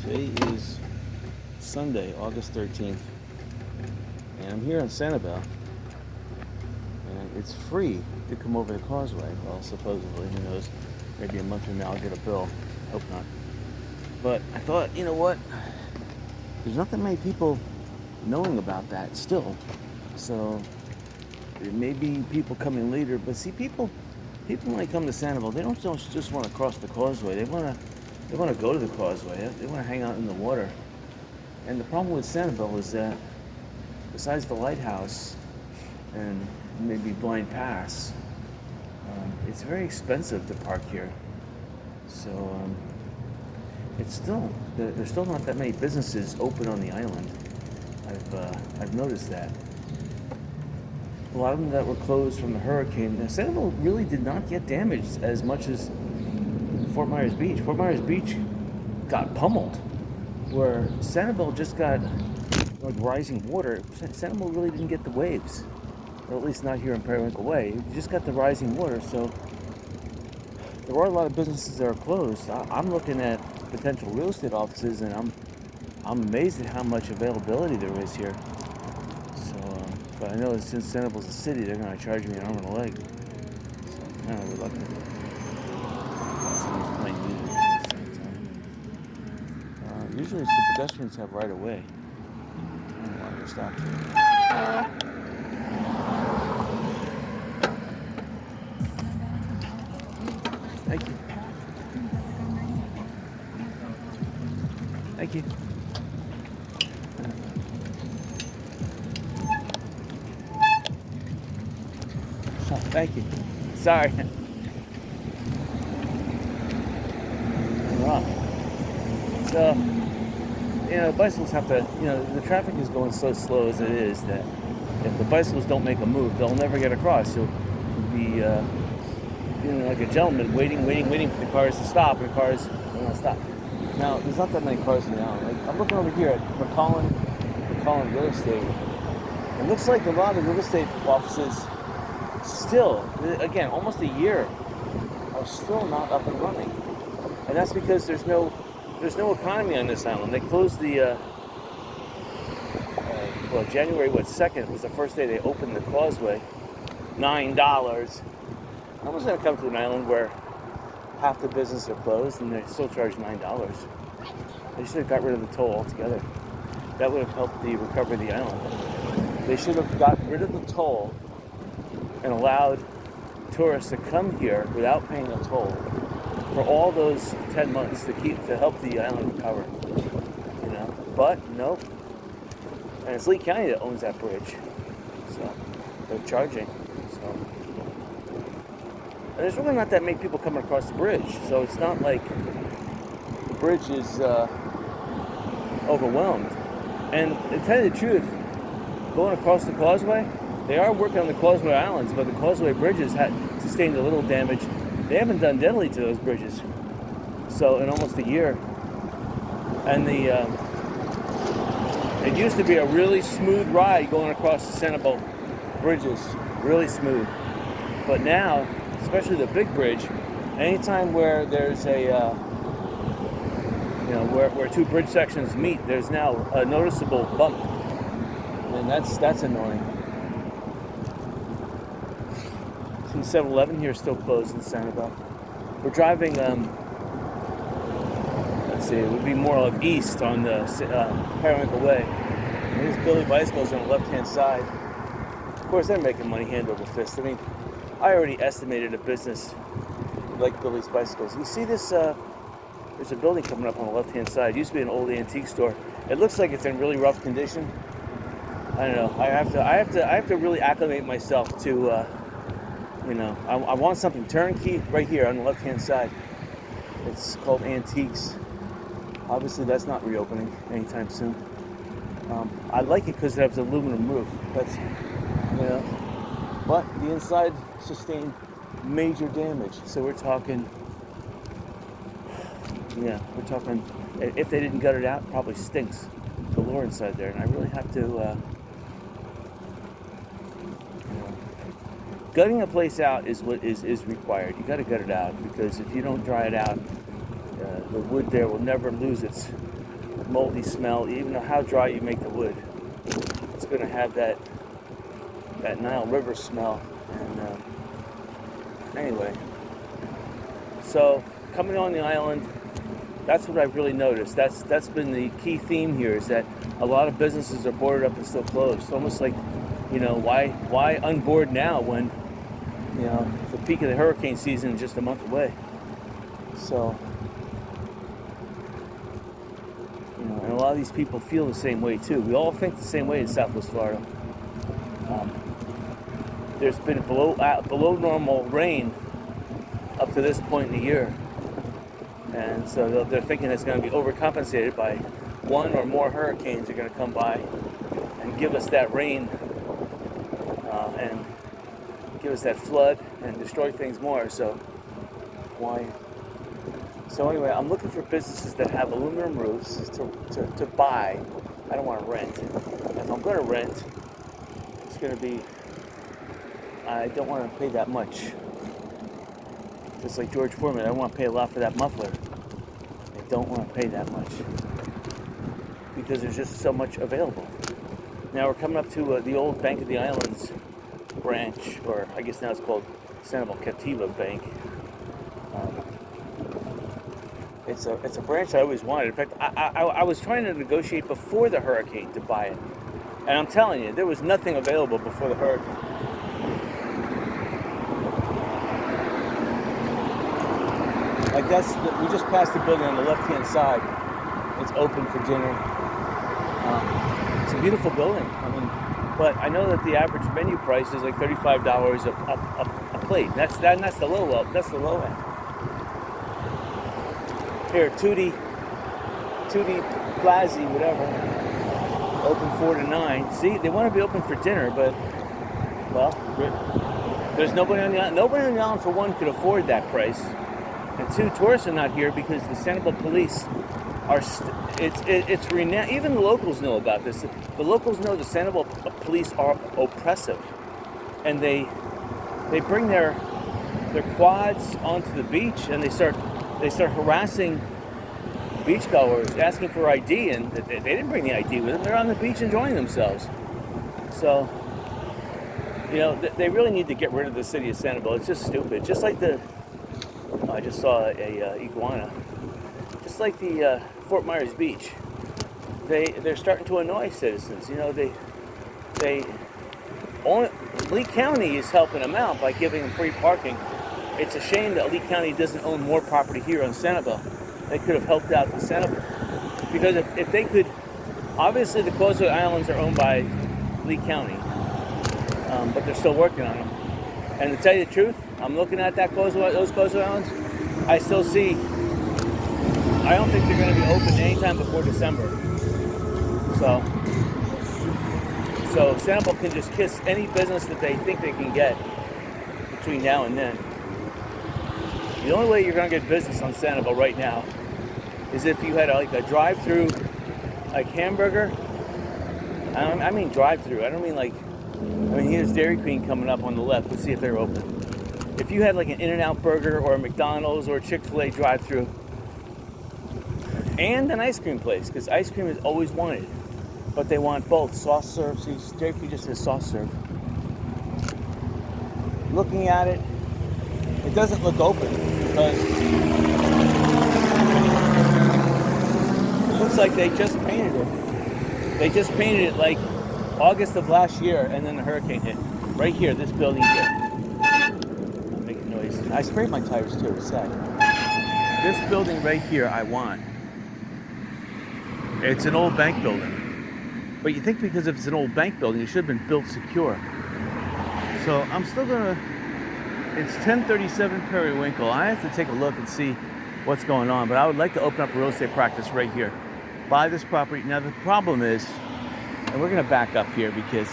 Today is Sunday, August 13th, and I'm here in Sanibel, and it's free to come over the causeway. Well, supposedly, who knows? Maybe a month from now I'll get a bill. Hope not. But I thought, you know what? There's not that many people knowing about that still. So there may be people coming later, but see, people when they come to Sanibel, they don't just want to cross the causeway. They want to go to the causeway. They want to hang out in the water. And the problem with Sanibel is that besides the lighthouse and maybe Blind Pass, it's very expensive to park here. So it's still there's still not that many businesses open on the island. I've noticed that. A lot of them that were closed from the hurricane. Now, Sanibel really did not get damaged as much as Fort Myers Beach. Fort Myers Beach got pummeled, where Sanibel just got like rising water. Sanibel really didn't get the waves, or at least not here in Periwinkle Way. You just got the rising water, so there are a lot of businesses that are closed. I'm looking at potential real estate offices, and I'm amazed at how much availability there is here. But I know that since Sanibel's a city, they're going to charge me an arm and a leg. So I'm kind of reluctant. Someone's playing music at the same time. Usually the pedestrians have right of way. I don't know why they're stopped here. Thank you. Thank you. Oh, thank you. Sorry. Wow. So, bicycles have to, the traffic is going so slow as it is that if the bicycles don't make a move, they'll never get across. You'll be, like a gentleman waiting for the cars to stop, and the cars don't want to stop. Now, there's not that many cars in the island. Like, I'm looking over here at McCollin Real Estate. It looks like a lot of real estate offices still, again, almost a year, are still not up and running. And that's because there's no economy on this island. They closed the, January 2nd was the first day they opened the causeway. $9. I was going to come to an island where half the businesses are closed and they still charge $9. They should have got rid of the toll altogether. That would have helped the recovery of the island. They should have got rid of the toll and allowed tourists to come here without paying a toll for all those 10 months to help the island recover. But nope. And it's Lee County that owns that bridge, so they're charging. And there's really not that many people coming across the bridge, so it's not like the bridge is overwhelmed. And to tell you the truth, going across the causeway, they are working on the causeway islands, but the causeway bridges had sustained a little damage. They haven't done deadly to those bridges, so in almost a year. And it used to be a really smooth ride going across the Sanibel bridges, really smooth. But now, especially the big bridge, anytime where there's a, where two bridge sections meet, there's now a noticeable bump, and that's annoying. The 7-Eleven here is still closed in Sanibel. We're driving, let's see, it would be more like east on the Periwinkle Way. And here's Billy Bicycles on the left-hand side. Of course, they're making money hand over fist. I mean, I already estimated a business like Billy's Bicycles. You see this, there's a building coming up on the left-hand side. It used to be an old antique store. It looks like it's in really rough condition. I don't know. I have to really acclimate myself to, I want something turnkey right here on the left-hand side. It's called Antiques. Obviously, that's not reopening anytime soon. I like it because it has an aluminum roof. That's, but the inside sustained major damage. So we're talking, if they didn't gut it out, it probably stinks galore inside there. And I really have to, gutting a place out is what is required. You got to gut it out, because if you don't dry it out, the wood there will never lose its moldy smell. Even though how dry you make the wood, it's going to have that Nile River smell. And anyway, so coming on the island, that's what I've really noticed. That's been the key theme here, is that a lot of businesses are boarded up and still closed. It's almost like, why unboard now when, the peak of the hurricane season is just a month away. So, and a lot of these people feel the same way too. We all think the same way in Southwest Florida. There's been below normal rain up to this point in the year. And so they're thinking it's going to be overcompensated by one or more hurricanes are going to come by and give us that rain and give us that flood and destroy things more. So why? So anyway, I'm looking for businesses that have aluminum roofs to buy. I don't want to rent. If I'm going to rent, it's going to be, I don't want to pay that much. Just like George Foreman, I don't want to pay a lot for that muffler. I don't want to pay that much because there's just so much available. Now we're coming up to the old Bank of the Islands branch, or I guess now it's called Sanibel Captiva Bank. It's a branch I always wanted. In fact, I was trying to negotiate before the hurricane to buy it, and I'm telling you, there was nothing available before the hurricane. Like we just passed the building on the left-hand side. It's open for dinner. It's a beautiful building. But I know that the average menu price is like $35 a plate. That's the low end. That's the low end. Here, Tutti Plaza, whatever. Open 4 to 9. See, they want to be open for dinner, but there's nobody on the island. Nobody on the island, for one, could afford that price. And two, tourists are not here because the Sanibel police are. It's renowned. Even the locals know about this. The locals know the Sanibel police are oppressive, and they bring their quads onto the beach and they start harassing beachgoers, asking for ID, and they didn't bring the ID with them. They're on the beach enjoying themselves. So, they really need to get rid of the city of Sanibel. It's just stupid. Just like I just saw a iguana. Just like the Fort Myers Beach, they're starting to annoy citizens. Lee County is helping them out by giving them free parking. It's a shame that Lee County doesn't own more property here on Sanibel. They could have helped out the Sanibel, because if they could, obviously the Causeway Islands are owned by Lee County, but they're still working on them. And to tell you the truth, I'm looking at those Causeway Islands. I still see. I don't think they're going to be open anytime before December. So Sanibel can just kiss any business that they think they can get between now and then. The only way you're going to get business on Sanibel right now is if you had a drive-through, like hamburger. I mean drive-through. I don't mean here's Dairy Queen coming up on the left. Let's see if they're open. If you had like an In-N-Out burger or a McDonald's or a Chick-fil-A drive-through, and an ice cream place, because ice cream is always wanted, but they want both soft serve. See, Dairy Queen just says soft serve. Looking at it, it doesn't look open because it looks like they just painted it. They just painted it like August of last year, and then the hurricane hit. Right here, this building here. I'm making noise. I sprayed my tires too, it's sad. This building right here I want. It's an old bank building. But you think because if it's an old bank building, it should have been built secure. So I'm still gonna, it's 1037 Periwinkle. I have to take a look and see what's going on, but I would like to open up a real estate practice right here. Buy this property. Now the problem is, and we're gonna back up here because,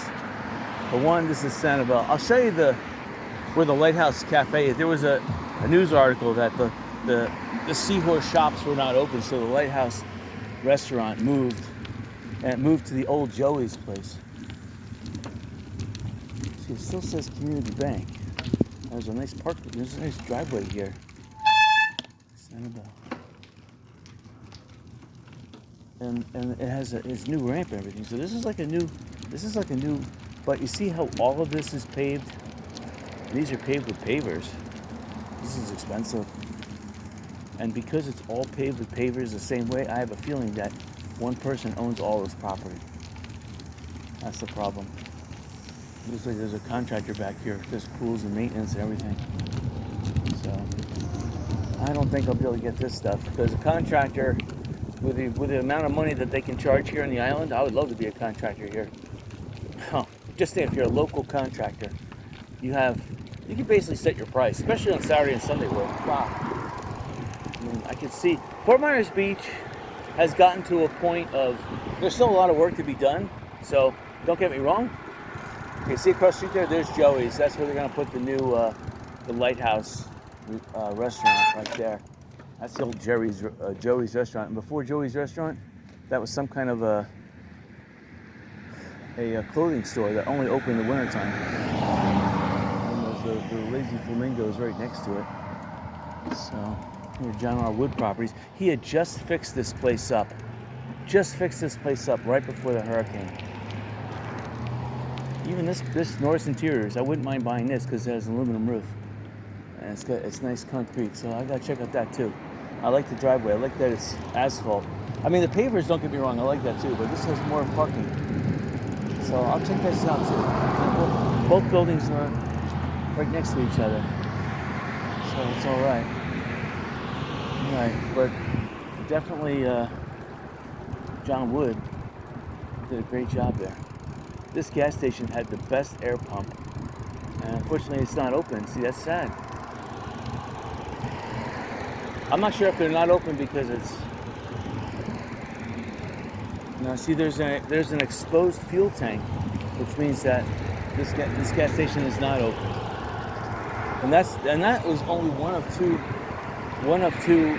for one, this is Sanibel. I'll show you where the Lighthouse Cafe is. There was a news article that the Seahorse shops were not open, so the Lighthouse restaurant moved, and it moved to the old Joey's place. See, it still says Community Bank. There's a nice there's a nice driveway here. Sanibel. and it has its new ramp and everything. So this is like a new, but you see how all of this is paved? These are paved with pavers. This is expensive. And because it's all paved with pavers the same way, I have a feeling that one person owns all this property. That's the problem. Looks like there's a contractor back here. There's pools and maintenance and everything. So I don't think I'll be able to get this stuff because a contractor, with the amount of money that they can charge here on the island, I would love to be a contractor here. Just think, if you're a local contractor, you can basically set your price, especially on Saturday and Sunday work. Wow. I mean, I can see Fort Myers Beach has gotten to a point of, there's still a lot of work to be done. So don't get me wrong. Okay, see across the street there, there's Joey's. That's where they're gonna put the new the Lighthouse restaurant right there. That's the old Joey's restaurant. And before Joey's restaurant, that was some kind of a clothing store that only opened in the wintertime. And there's the Lazy Flamingos right next to it. So here, John R. Wood Properties. He had just fixed this place up. Right before the hurricane. Even this Norris Interiors, I wouldn't mind buying this because it has an aluminum roof. And it's nice concrete, so I gotta check out that too. I like the driveway, I like that it's asphalt. I mean, the pavers, don't get me wrong, I like that too, but this has more parking. So I'll check this out too. Both buildings are right next to each other. So it's all right. All right, but definitely John Wood did a great job there. This gas station had the best air pump, and unfortunately it's not open. See, that's sad. I'm not sure if they're not open because it's... Now see, there's an exposed fuel tank, which means that this gas station is not open. And that was only one of two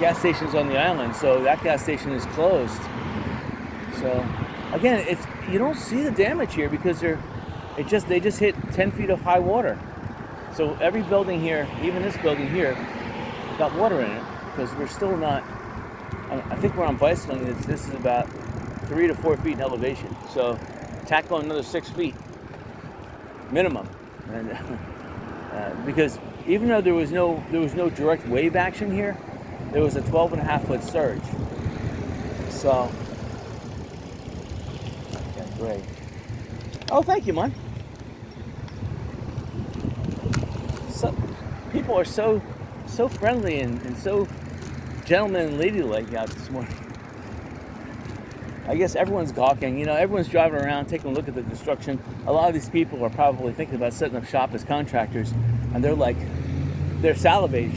gas stations on the island, so that gas station is closed. So again, you don't see the damage here because they just hit 10 feet of high water. So every building here, even this building here, got water in it because we're still not. I think we're on bicycling. This is about 3 to 4 feet in elevation. So tack on another 6 feet minimum, and because even though there was no direct wave action here, there was a 12.5-foot surge. So. Great. Oh, thank you, man. So, people are so friendly and so gentleman and ladylike out this morning. I guess everyone's gawking. Everyone's driving around, taking a look at the construction. A lot of these people are probably thinking about setting up shop as contractors, and they're salivating.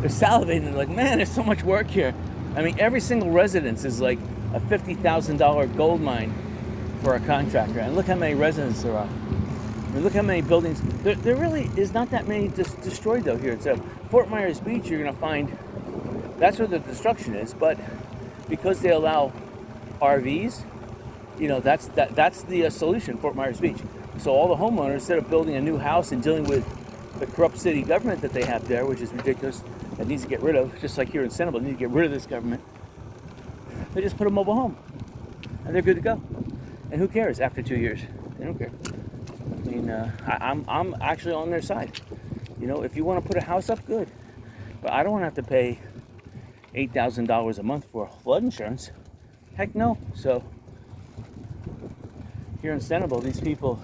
They're salivating. They're like, man, there's so much work here. I mean, every single residence is like a $50,000 gold mine for a contractor. And look how many residents there are. I mean, look how many buildings. There really is not that many destroyed though here. It's Fort Myers Beach, you're going to find, that's where the destruction is. But because they allow RVs, that's the solution, Fort Myers Beach. So all the homeowners, instead of building a new house and dealing with the corrupt city government that they have there, which is ridiculous, that needs to get rid of, just like here in Sanibel, they need to get rid of this government. They just put a mobile home, and they're good to go. And who cares after 2 years? They don't care. I mean, I'm actually on their side. If you want to put a house up, good. But I don't want to have to pay $8,000 a month for flood insurance. Heck no. So here in Sanibel, these people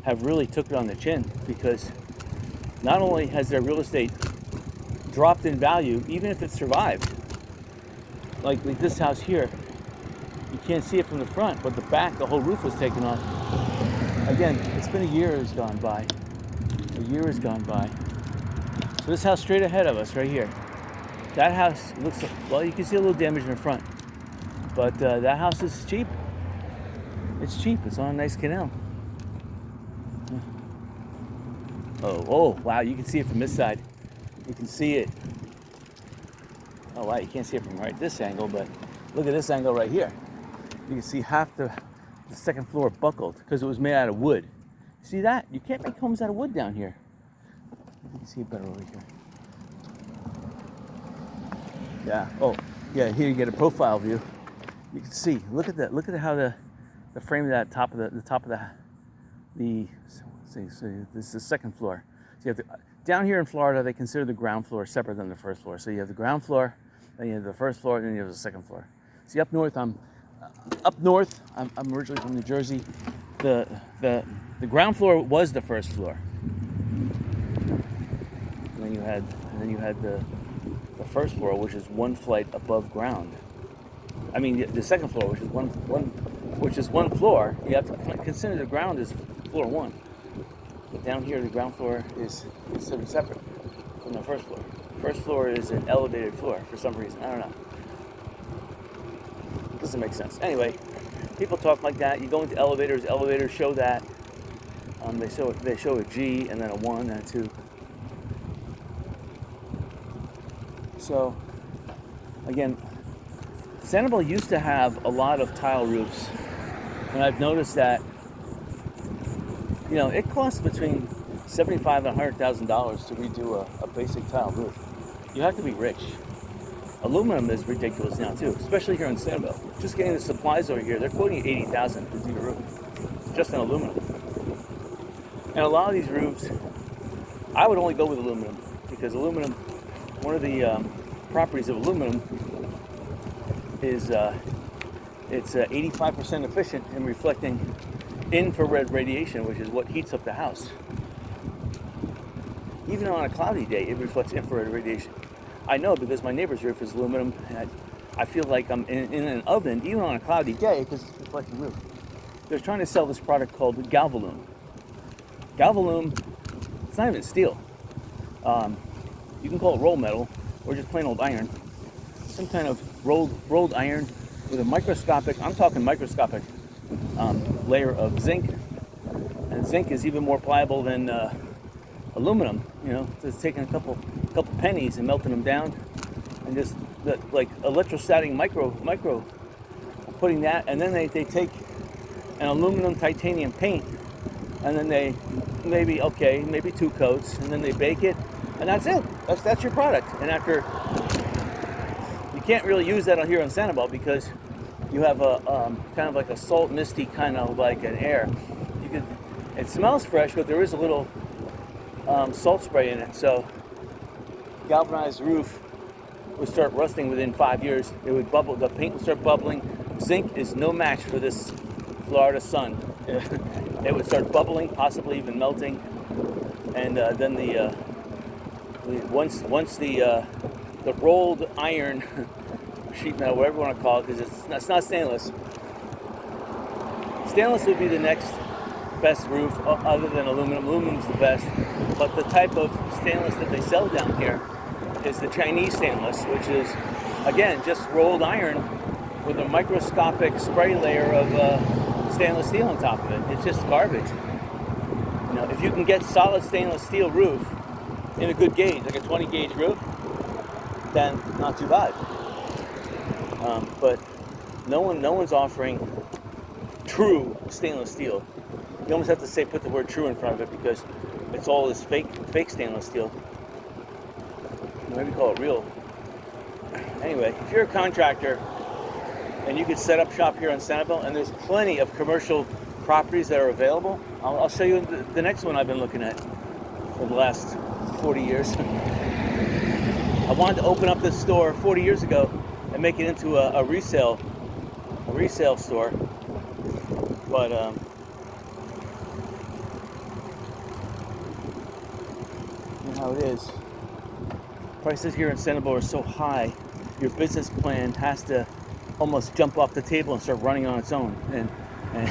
have really took it on the chin because not only has their real estate dropped in value, even if it survived. Like this house here, you can't see it from the front, but the back, the whole roof was taken off. Again, it's been a year has gone by. A year has gone by. So this house straight ahead of us, right here. That house looks, well, you can see a little damage in the front. But that house is cheap. It's cheap. It's on a nice canal. Oh, wow, you can see it from this side. You can see it. Oh, wow, you can't see it from this angle, but look at this angle right here. You can see half the second floor buckled because it was made out of wood. See that? You can't make homes out of wood down here. You can see it better over here. Yeah. Oh, Yeah, here you get a profile view. You can see. Look at that. Look at how the frame of that top of the top of the so this is the second floor. So you have down here in Florida, they consider the ground floor separate than the first floor. So you have the ground floor, then you have the first floor, then you have the second floor. See, up north, I'm originally from New Jersey. The ground floor was the first floor. And then you had the first floor, which is one flight above ground. I mean, the second floor, which is one floor. You have to consider the ground is floor one. But down here, the ground floor is considered separate from the first floor. First floor is an elevated floor for some reason. I don't know. It doesn't make sense. Anyway, people talk like that. You go into elevators. Elevators show that. They show a G and then a 1 and a 2. So, again, Sanibel used to have a lot of tile roofs, and I've noticed that, it costs between $75,000 and $100,000 to redo a basic tile roof. You have to be rich. Aluminum is ridiculous now too, especially here in Sanibel. Just getting the supplies over here, they're quoting $80,000 to do the roof, just in aluminum. And a lot of these roofs, I would only go with aluminum because aluminum, one of the properties of aluminum is it's 85% efficient in reflecting infrared radiation, which is what heats up the house. Even on a cloudy day, it reflects infrared radiation. I know because my neighbor's roof is aluminum, and I feel like I'm in an oven, even on a cloudy day, because it's reflecting roof. They're trying to sell this product called Galvalume. Galvalume, it's not even steel. You can call it roll metal, or just plain old iron. Some kind of rolled iron with a microscopic, I'm talking microscopic, layer of zinc. And zinc is even more pliable than aluminum. It's taking a couple pennies and melting them down, and just like electrostatic micro putting that, and then they take an aluminum titanium paint, and then they maybe 2 coats, and then they bake it, and that's it. That's your product. And after, you can't really use that here in Sanibel because you have a kind of like a salt misty kind of like an air. It smells fresh, but there is a little salt spray in it. So galvanized roof would start rusting within 5 years. It would bubble. The paint would start bubbling. Zinc is no match for this Florida sun. It would start bubbling, possibly even melting, and then once the rolled iron sheet metal, whatever you want to call it, because it's not stainless. Stainless would be the next best roof other than aluminum. Aluminum's the best, but the type of stainless that they sell down here is the Chinese stainless, which is again just rolled iron with a microscopic spray layer of stainless steel on top of it. It's just garbage. If you can get solid stainless steel roof in a good gauge, like a 20 gauge roof, then not too bad. But no one's offering true stainless steel. You almost have to put the word true in front of it because it's all this fake stainless steel. Maybe call it real. Anyway, if you're a contractor and you could set up shop here in Sanibel, and there's plenty of commercial properties that are available, I'll show you the next one I've been looking at for the last 40 years. I wanted to open up this store 40 years ago and make it into a resale store, but you know how it is. Prices here in Sanibel are so high, your business plan has to almost jump off the table and start running on its own, and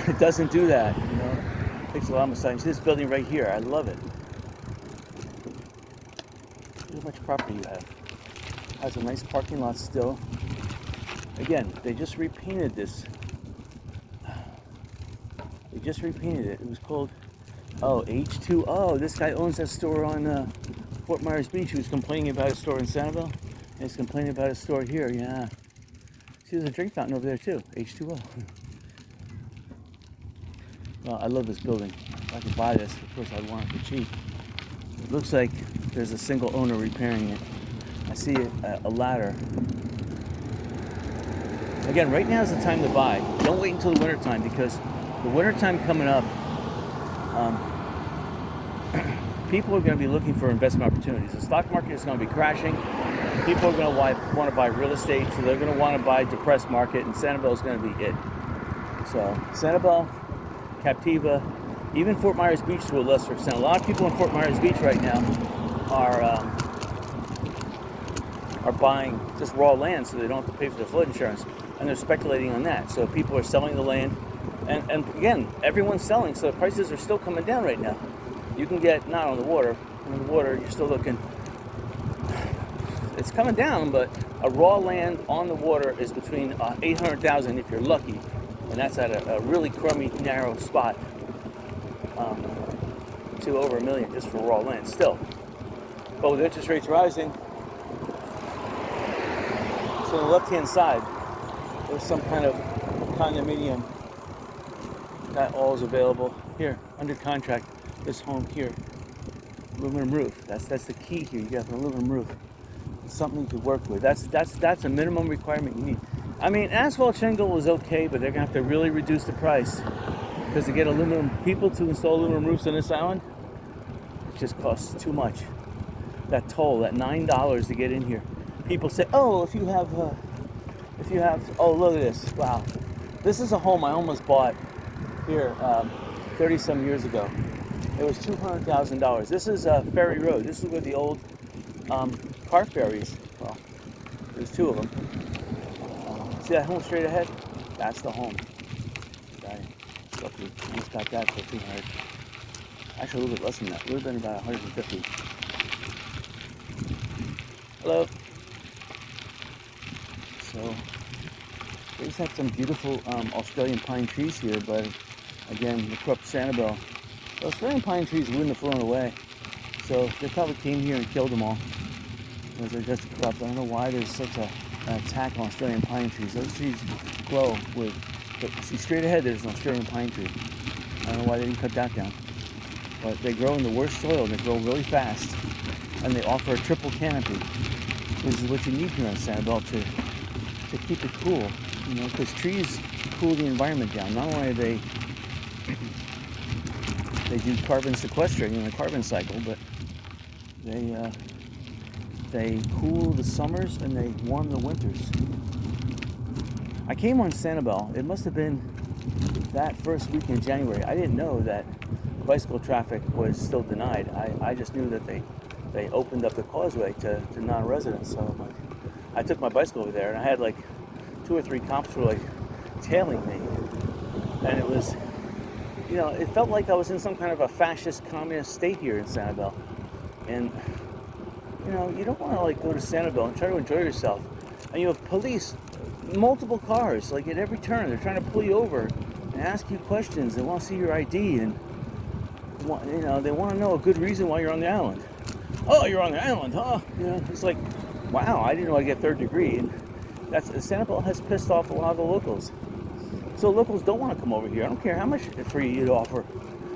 it doesn't do that. It takes a lot of massage. This building right here, I love it. Look how much property you have. It has a nice parking lot still. Again, they just repainted this. They just repainted it. It was called, H2O. This guy owns that store on Fort Myers Beach. He was complaining about his store in Sanibel, and he's complaining about his store here. Yeah. See, there's a drink fountain over there too. H2O. Well, I love this building. If I could buy this, of course I'd want it for cheap. It looks like there's a single owner repairing it. I see a ladder again, right now is the time to buy. Don't wait until the winter time, because the winter time coming up, people are going to be looking for investment opportunities. The stock market is going to be crashing. People are going to want to buy real estate, so they're going to want to buy depressed market, and Sanibel is going to be it. So Sanibel, Captiva, even Fort Myers Beach to a lesser extent. A lot of people in Fort Myers Beach right now are buying just raw land so they don't have to pay for their flood insurance, and they're speculating on that. So people are selling the land, and again, everyone's selling, so the prices are still coming down right now. You can get, not on the water, on the water you're still looking, it's coming down, but a raw land on the water is between $800,000 if you're lucky, and that's at a really crummy, narrow spot, to over $1 million just for raw land still. But with interest rates rising, so on the left-hand side, there's some kind of condominium that all is available here, under contract. This home here, aluminum roof. That's the key here. You got an aluminum roof. It's something you could work with. That's a minimum requirement you need. I mean, asphalt shingle is okay, but they're gonna have to really reduce the price, because to get people to install aluminum roofs on this island, it just costs too much. That toll, that $9 to get in here. People say, oh, if you have, oh, look at this. Wow, this is a home I almost bought here 30 some years ago. It was $200,000. This is Ferry Road. This is where the old car ferries, well, there's two of them. See that home straight ahead? That's the home. Okay. Luckily, I just got that for $200. Actually, a little bit less than that. It would have been about $150. Hello. So, they just have some beautiful Australian pine trees here, but again, the corrupt Sanibel. The Australian pine trees wouldn't have flown away, so they probably came here and killed them all, because they're just corrupt. I don't know why there's such an attack on Australian pine trees. Those trees glow with, but see straight ahead there's an Australian pine tree. I don't know why they didn't cut that down, but they grow in the worst soil, and they grow really fast, and they offer a triple canopy, which is what you need here on Sanibel to keep it cool, you know, because trees cool the environment down. Not only are they do carbon sequestering in the carbon cycle, but they cool the summers and they warm the winters. I came on Sanibel, it must have been that first week in January. I didn't know that bicycle traffic was still denied. I just knew that they opened up the causeway to non-residents. So I took my bicycle over there, and I had like 2 or 3 cops were like tailing me, and it was, you know, it felt like I was in some kind of a fascist communist state here in Sanibel. And, you know, you don't want to like go to Sanibel and try to enjoy yourself, and you have police, multiple cars, like at every turn. They're trying to pull you over and ask you questions. They want to see your ID, and you know, they want to know a good reason why you're on the island. Oh, you're on the island, huh? You know, it's like, wow, I didn't know I'd get 3rd degree. And Sanibel has pissed off a lot of the locals. So locals don't want to come over here. I don't care how much free you'd offer.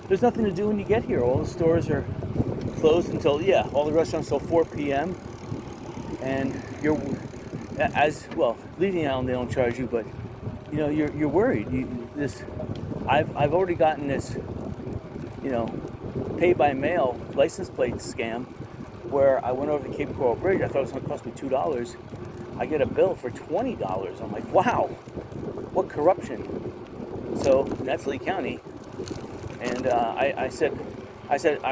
There's nothing to do when you get here. All the stores are closed until, all the restaurants till 4 p.m. And you're, as well, leaving the island they don't charge you, but you know, you're worried. I've already gotten this, you know, pay by mail license plate scam, where I went over the Cape Coral Bridge. I thought it was going to cost me $2. I get a bill for $20. I'm like, wow, what corruption. So that's Lee County. And I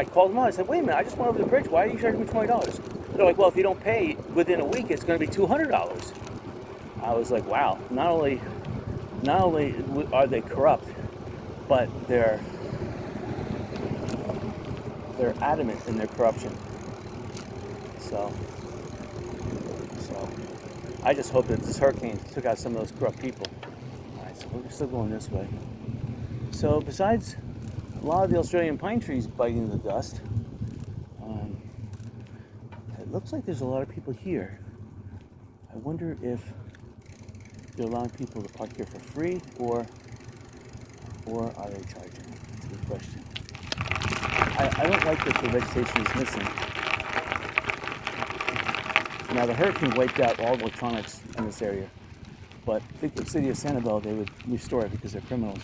called them out. I said, wait a minute, I just went over the bridge. Why are you charging me $20? They're like, well, if you don't pay within a week, it's going to be $200. I was like, wow. Not only are they corrupt, but they're adamant in their corruption. So I just hope that this hurricane took out some of those corrupt people. All right, so we're still going this way. So besides a lot of the Australian pine trees biting the dust, it looks like there's a lot of people here. I wonder if they're allowing people to park here for free, or are they charging? That's a good question. I don't like that the vegetation is missing. Now the hurricane wiped out all electronics in this area. But I think the city of Sanibel, they would restore it because they're criminals.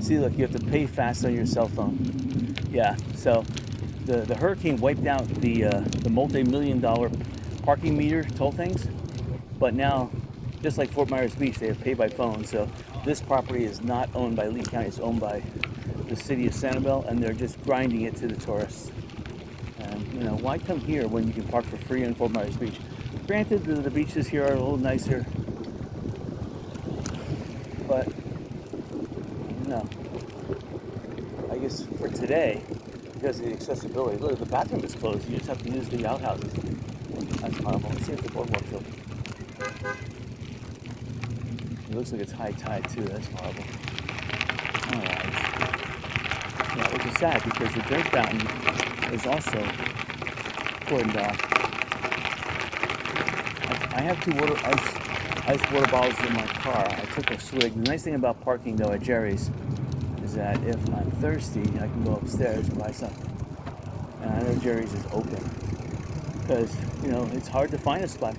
See, look, you have to pay fast on your cell phone. Yeah, so the hurricane wiped out the multi-million-dollar parking meter toll things, but now, just like Fort Myers Beach, they have pay by phone. So this property is not owned by Lee County; it's owned by the city of Sanibel, and they're just grinding it to the tourists. And you know, why come here when you can park for free in Fort Myers Beach? Granted, the beaches here are a little nicer, but no. I guess for today, because of the accessibility, look, the bathroom is closed. You just have to use the outhouses. That's horrible. Let's see if the boardwalk's open. It looks like it's high tide too. That's horrible. Alright. Yeah, which is sad because the drink fountain is also cordoned off. I have 2 ice water bottles in my car. I took a swig. The nice thing about parking though at Jerry's is that if I'm thirsty, I can go upstairs and buy something. And I know Jerry's is open because, you know, it's hard to find a spot.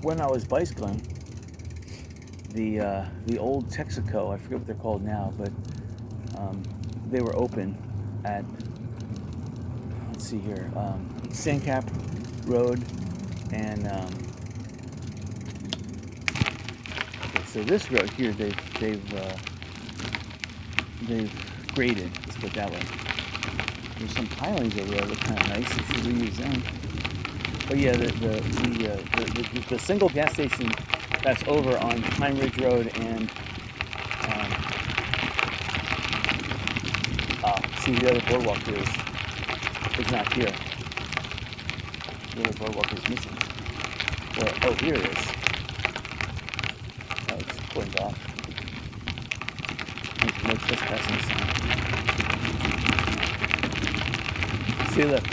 When I was bicycling, the old Texaco, I forget what they're called now, but they were open at, let's see here, Sandcap Road and okay, so this road here they've graded. Let's put it that way. There's some pilings over there that look kind of nice. You should reuse them. But yeah, the single gas station that's over on Pine Ridge Road and see the other boardwalk here is not here. The other boardwalk is missing. Well, oh, here it is. Oh, it's pointed off. There's no trespassing sign. See, look.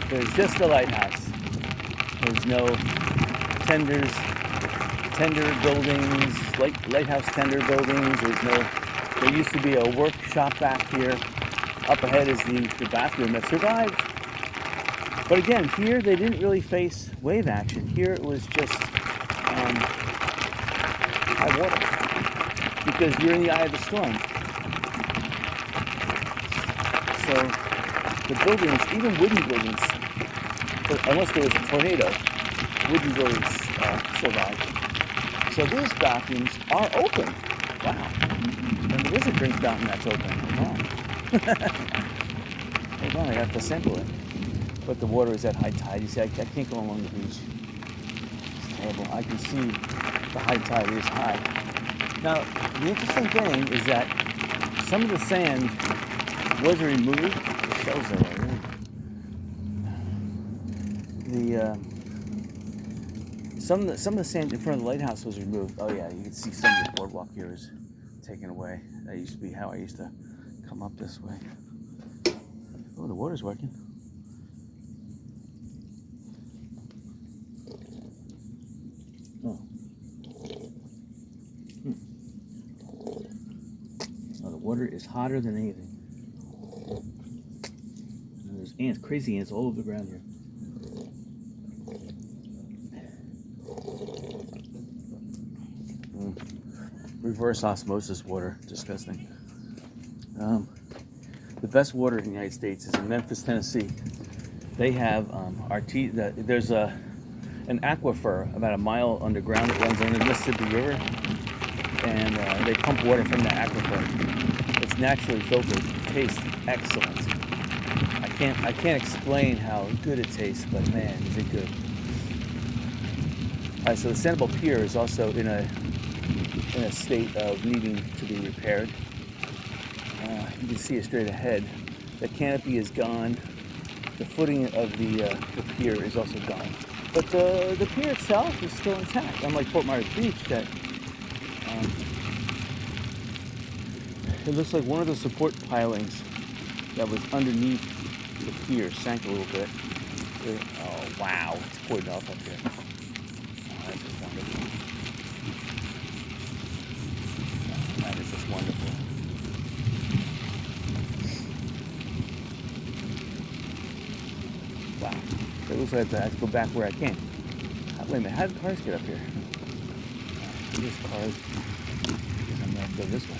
There's just the lighthouse. There's no tender buildings, lighthouse tender buildings. There used to be a workshop back here. Up ahead is the bathroom that survived. But again, here they didn't really face wave action. Here it was just high water because you're in the eye of the storm. So the buildings, even wooden buildings, unless there was a tornado, wooden buildings survived. So these bathrooms are open. Wow. And there is a drink fountain that's open. Hold on. Hold on, I have to sample it. But the water is at high tide. You see, I can't go along the beach. It's terrible. I can see the high tide is high. Now, the interesting thing is that some of the sand was removed. The shells are right here. Some of the sand in front of the lighthouse was removed. Oh yeah, you can see some of the boardwalk here is taken away. That used to be how I used to come up this way. Oh, the water's working. Oh. Oh, the water is hotter than anything. And there's ants, crazy ants all over the ground here. Reverse osmosis water, disgusting. The best water in the United States is in Memphis, Tennessee. They have there's an aquifer about a mile underground that runs under the Mississippi River, and they pump water from the aquifer. It's naturally filtered. It tastes excellent. I can't explain how good it tastes, but man, is it good. All right, so the Sanibel Pier is also in a state of needing to be repaired. You can see it straight ahead. The canopy is gone. The footing of the pier is also gone. But the pier itself is still intact, unlike Fort Myers Beach that it looks like one of the support pilings that was underneath the pier sank a little bit. Oh wow, it's poured off up here. Oh, that's just wonderful. That is just wonderful. looks like I have to go back where I came. Wait a minute, how did cars get up here? There's cars. I'm gonna have to go this way.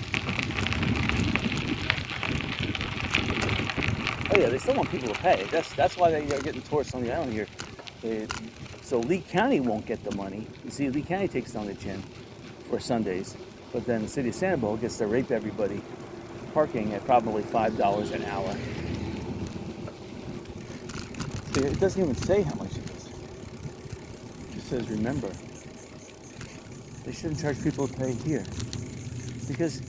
Oh yeah, they still want people to pay. That's why they are getting tourists on the island here. So Lee County won't get the money. You see, Lee County takes it on the chin for Sundays, but then the city of Sanibel gets to rape everybody parking at probably $5 an hour. See, it doesn't even say how much it is. It just says remember. They shouldn't charge people to pay here because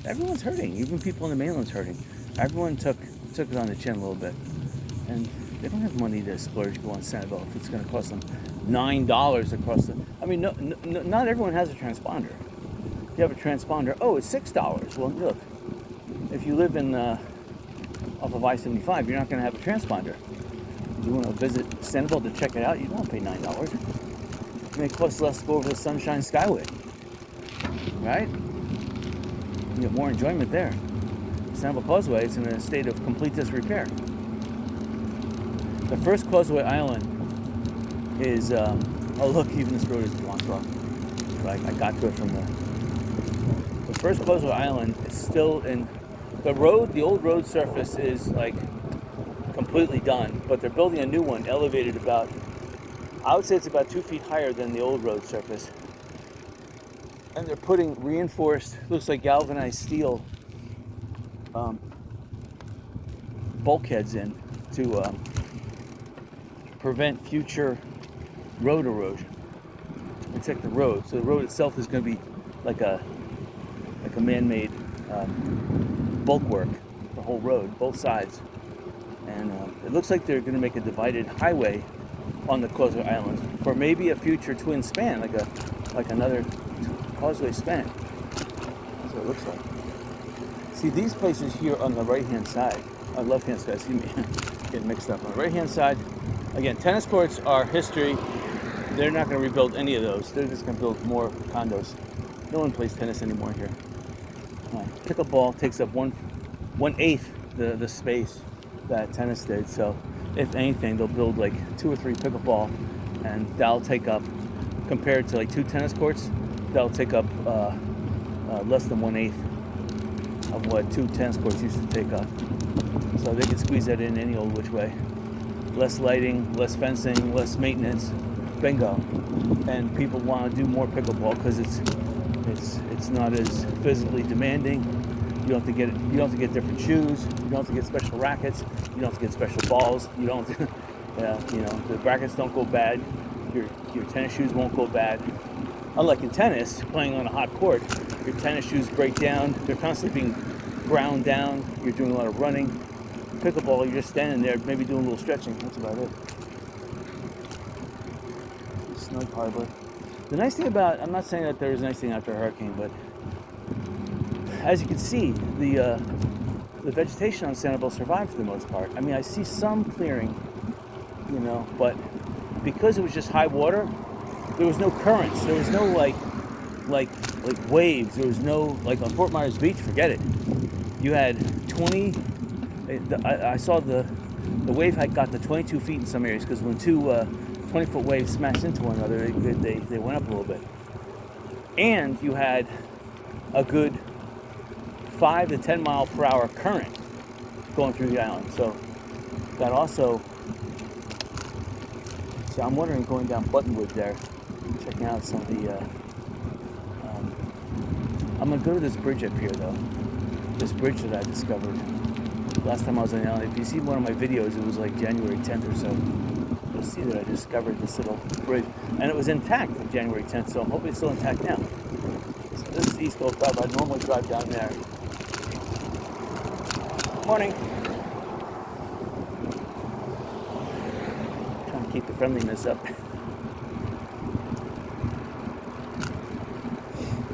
everyone's hurting. Even people on the mainland's hurting. Everyone took it on the chin a little bit, and they don't have money to splurge go on Sanibel if it's going to cost them $9 across the. I mean, no, not everyone has a transponder. If you have a transponder, oh, it's $6. Well, look, if you live in off of I-75, you're not going to have a transponder. You want to visit Sanibel to check it out, you don't want to pay $9. I mean, it costs less to go over the Sunshine Skyway, right? You get more enjoyment there. Sanibel Causeway is in a state of complete disrepair. The first Causeway Island is, oh look, even this road is blocked off. I got to it from the first Causeway Island is still in, the old road surface is like completely done, but they're building a new one elevated about, I would say it's about 2 feet higher than the old road surface. And they're putting reinforced, looks like galvanized steel bulkheads in to prevent future road erosion, protect the road. So the road itself is going to be like a man-made bulkwork, the whole road, both sides. And it looks like they're going to make a divided highway on the Causeway Islands for maybe a future twin span, like another Causeway span. That's what it looks like. See, these places here on the right-hand side, left-hand side, excuse me, getting mixed up. On the right-hand side, again, tennis courts are history. They're not going to rebuild any of those. They're just going to build more condos. No one plays tennis anymore here. Pickleball takes up one-eighth the space that tennis did. So, if anything, they'll build like 2 or 3 pickleball, and that'll take up, compared to like 2 tennis courts, that'll take up less than 1/8 of what 2 tennis courts used to take up. So they can squeeze that in any old which way. Less lighting, less fencing, less maintenance, bingo. And people want to do more pickleball because it's not as physically demanding. You don't have to get different shoes. You don't have to get special rackets. You don't have to get special balls. You don't. The rackets don't go bad. Your tennis shoes won't go bad. Unlike in tennis, playing on a hot court, your tennis shoes break down. They're constantly being ground down. You're doing a lot of running. Pickleball, you're just standing there, maybe doing a little stretching. That's about it. Snug harbor. The nice thing about, I'm not saying that there's a nice thing after a hurricane, but as you can see, the vegetation on Sanibel survived for the most part. I mean, I see some clearing, but because it was just high water, there was no currents. There was no like waves. There was no, like on Fort Myers Beach, forget it. You had 20, I saw the wave height got to 22 feet in some areas because when 2 20-foot waves smashed into one another, they went up a little bit. And you had a good 5 to 10 mile per hour current going through the island. So that also, so I'm wondering, going down Buttonwood there, checking out some of the, I'm going to go to this bridge up here though. This bridge that I discovered last time I was on the island. If you see one of my videos, it was like January 10th or so. You'll see that I discovered this little bridge. And it was intact on January 10th, so I'm hoping it's still intact now. So this is East Coast Drive. I normally drive down there. Morning. Trying to keep the friendliness up.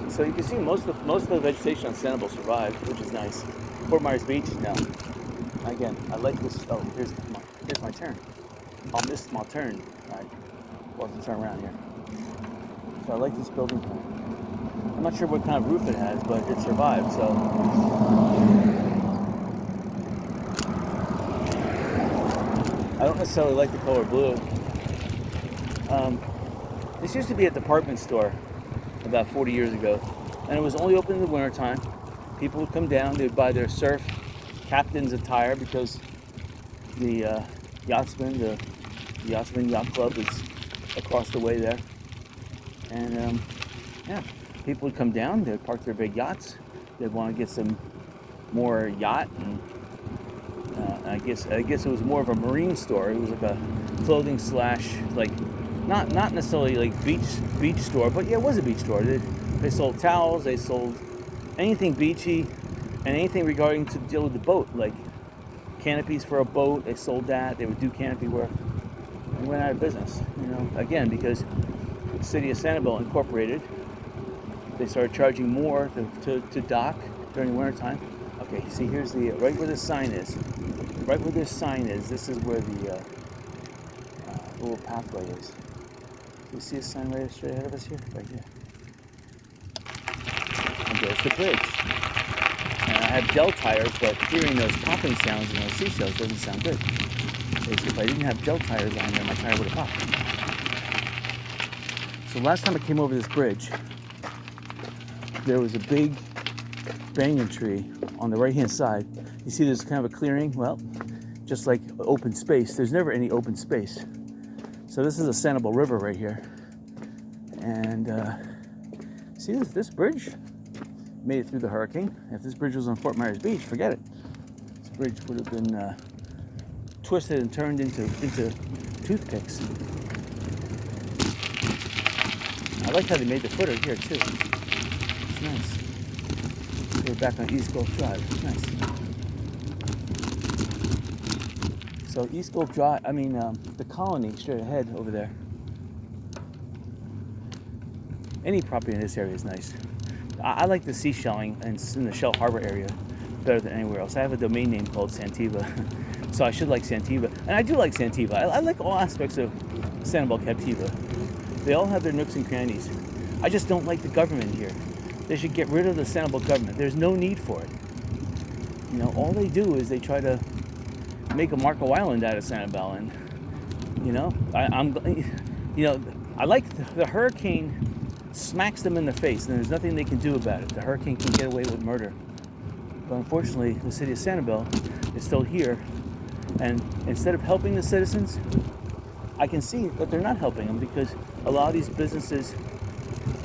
So you can see most of the vegetation on Sanibel survived, which is nice. Fort Myers Beach, no. Again, I like this. Oh, here's my turn. I'll miss my turn. Right, we'll have to turn around here. So I like this building plan. I'm not sure what kind of roof it has, but it survived. So I don't necessarily like the color blue. This used to be a department store about 40 years ago, and it was only open in the wintertime. People would come down, they would buy their surf captain's attire because the Yachtsman Yacht Club is across the way there. And yeah, people would come down, they'd park their big yachts, they'd want to get some more yacht, and I guess it was more of a marine store. It was like a clothing slash, like, not necessarily like beach store, but yeah, it was a beach store. They sold towels, they sold anything beachy, and anything regarding to deal with the boat, like canopies for a boat. They sold that. They would do canopy work. And went out of business, again, because the city of Sanibel incorporated. They started charging more to dock during the wintertime. Okay, see, here's the right where this sign is. Right where this sign is, this is where the little pathway is. You see a sign right straight ahead of us here? Right here. And there's the bridge. And I have gel tires, but hearing those popping sounds and those seashells doesn't sound good. Because if I didn't have gel tires on there, my tire would have popped. So last time I came over this bridge, there was a big banyan tree on the right-hand side. You see there's kind of a clearing. Well, just like open space, there's never any open space. So this is a Sanibel River right here. And see this bridge made it through the hurricane. If this bridge was on Fort Myers Beach, forget it. This bridge would have been twisted and turned into toothpicks. I like how they made the footer here too. It's nice. We're back on East Gulf Drive. Nice. So East Gulf Drive, the colony straight ahead over there. Any property in this area is nice. I like the seashelling in the Shell Harbor area better than anywhere else. I have a domain name called Santiva, so I should like Santiva. And I do like Santiva. I like all aspects of Sanibel Captiva. They all have their nooks and crannies. I just don't like the government here. They should get rid of the Sanibel government. There's no need for it. All they do is they try to make a Marco Island out of Sanibel, and I like the hurricane smacks them in the face, and there's nothing they can do about it. The hurricane can get away with murder, but unfortunately, the city of Sanibel is still here, and instead of helping the citizens, I can see that they're not helping them because a lot of these businesses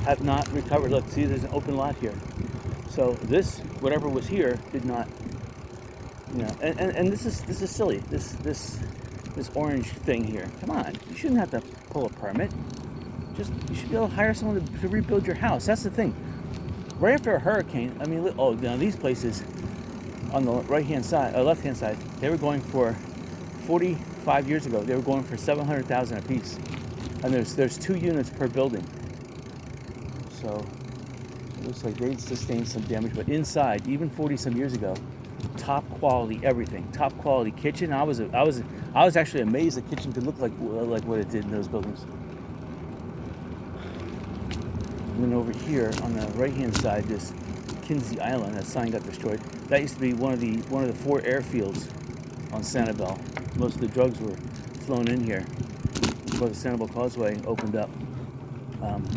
have not recovered. Look, see, there's an open lot here. So this, whatever was here, did not. And this is silly. This orange thing here. Come on, you shouldn't have to pull a permit. You should be able to hire someone to rebuild your house. That's the thing. Right after a hurricane, now these places on the right-hand side, left-hand side, they were going for 45 years ago. They were going for $700,000 a piece, and there's 2 units per building. So it looks like they sustained some damage, but inside, even 40-some years ago, top quality everything, top quality kitchen. I was actually amazed the kitchen could look like what it did in those buildings. And then over here on the right-hand side, this Kinsey Island, that sign got destroyed. That used to be one of the 4 airfields on Sanibel. Most of the drugs were flown in here before the Sanibel Causeway opened up.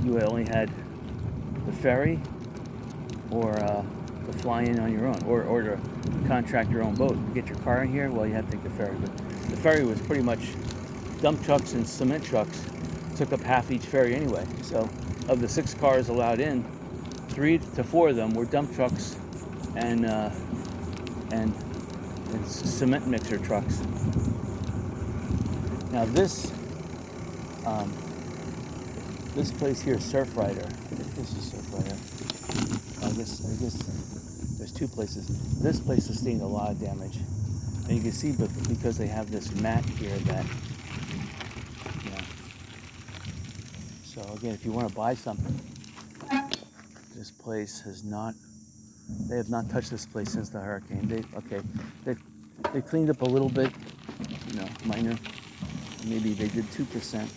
You only had the ferry or to fly in on your own, or to contract your own boat. You get your car in here, well, you have to take the ferry. But the ferry was pretty much dump trucks and cement trucks took up half each ferry anyway. So of the 6 cars allowed in, 3 to 4 of them were dump trucks and cement mixer trucks. Now this place here, Surf Rider. I think this is Surf Rider. I guess there's 2 places. This place sustained a lot of damage, and you can see, but because they have this mat here that. So again, if you want to buy something, this place they have not touched this place since the hurricane. They cleaned up a little bit, minor. Maybe they did 2%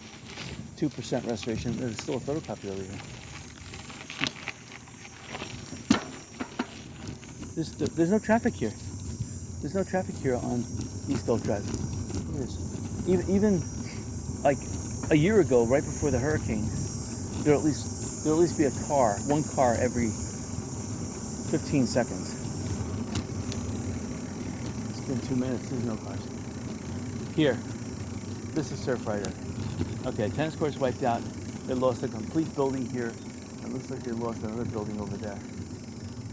restoration. There's still a photocopy over here. There's no traffic here. There's no traffic here on East Gulf Drive. It is. Even like a year ago, right before the hurricane, there'll at least be one car every 15 seconds. It's been 2 minutes. There's no cars. Here, this is Surfrider. Okay, tennis court's wiped out. They lost a complete building here. It looks like they lost another building over there.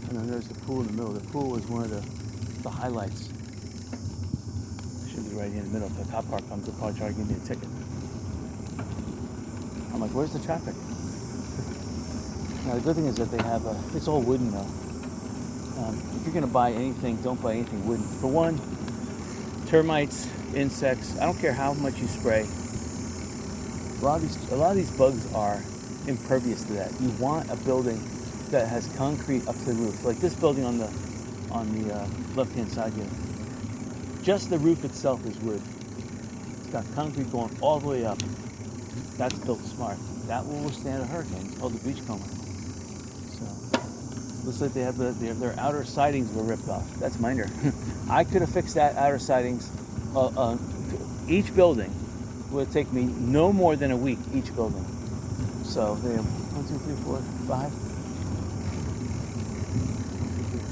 And then there's the pool in the middle. The pool was one of the highlights. Should be right here in the middle. If the cop car comes, they'll probably try to give me a ticket. I'm like, where's the traffic? Now the good thing is that they have it's all wooden though. If you're gonna buy anything, don't buy anything wooden. For one, termites, insects, I don't care how much you spray. A lot of these bugs are impervious to that. You want a building that has concrete up to the roof, like this building on the left-hand side here. Just the roof itself is wood. It's got concrete going all the way up. That's built smart. That will withstand a hurricane. It's called the beachcomber. So looks like they have their outer sidings were ripped off. That's minor. I could have fixed that outer sidings. Each building would take me no more than a week. Each building. So they have 1, 2, 3, 4, 5,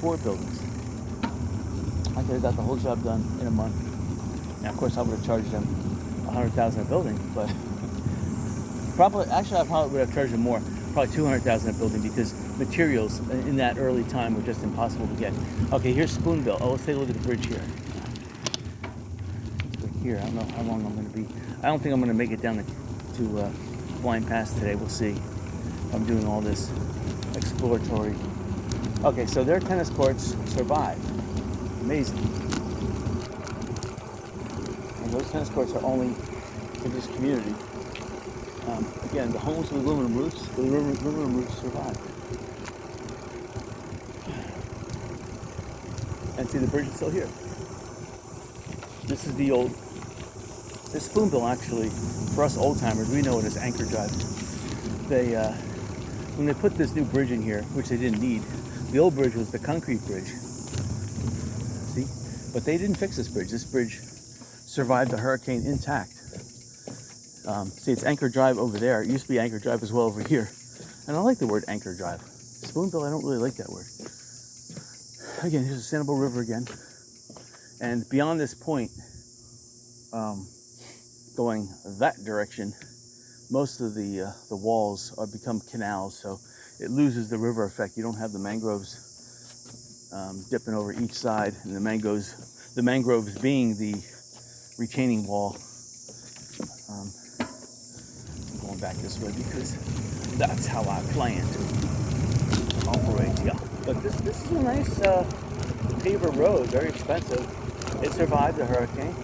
4 buildings. I could have got the whole job done in a month. Now, of course, I would have charged them $100,000 a building, but I probably would have charged them more, probably $200,000 a building, because materials in that early time were just impossible to get. Okay, here's Spoonbill. Oh, let's take a look at the bridge here. Here, I don't know how long I'm going to be. I don't think I'm going to make it down to Blind Pass today. We'll see. I'm doing all this exploratory. Okay, so their tennis courts survived. Amazing. And those tennis courts are only for this community. Again, the homes with aluminum roofs, survive. And see, the bridge is still here. This is this Spoonbill actually, for us old timers, we know it as Anchor Drive. When they put this new bridge in here, which they didn't need, the old bridge was the concrete bridge. See? But they didn't fix this bridge. This bridge survived the hurricane intact. See, it's Anchor Drive over there. It used to be Anchor Drive as well over here. And I like the word Anchor Drive. Spoonbill, I don't really like that word. Again, here's the Sanibel River again. And beyond this point, going that direction, most of the walls are become canals, so it loses the river effect. You don't have the mangroves dipping over each side, and the mangroves being the retaining wall. I'm going back this way because that's how I plan to operate. Yeah, but this is a nice paver road, very expensive. It survived the hurricane.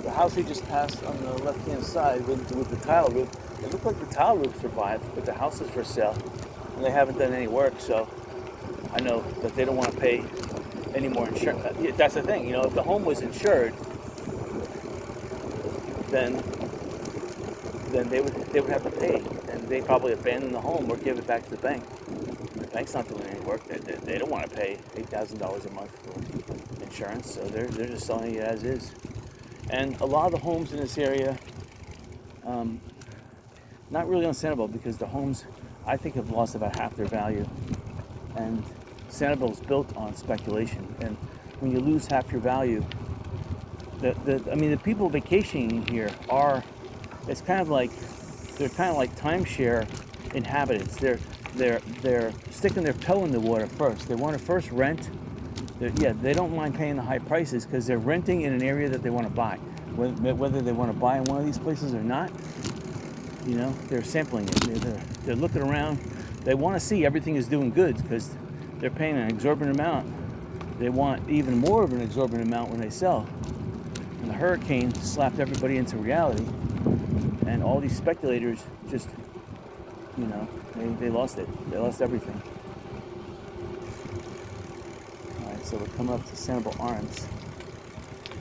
The house we just passed on the left-hand side with the tile roof, it looked like the tile roof survived, but the house is for sale, and they haven't done any work, so I know that they don't want to pay any more insurance. That's the thing, if the home was insured, then they would have to pay, and they probably abandon the home or give it back to the bank. The bank's not doing any work. They don't want to pay $8,000 a month for insurance, so they're just selling it as is. And a lot of the homes in this area, not really on Sanibel, because the homes, I think, have lost about half their value. And Sanibel is built on speculation. And when you lose half your value, the people vacationing here they're kind of like timeshare inhabitants. They're sticking their toe in the water first. They want to first rent. They don't mind paying the high prices because they're renting in an area that they want to buy. Whether they want to buy in one of these places or not, they're sampling it. They're looking around. They want to see everything is doing good because they're paying an exorbitant amount. They want even more of an exorbitant amount when they sell. And the hurricane slapped everybody into reality, and all these speculators just, they lost it. They lost everything. All right, so we're coming up to Sanibel Arms.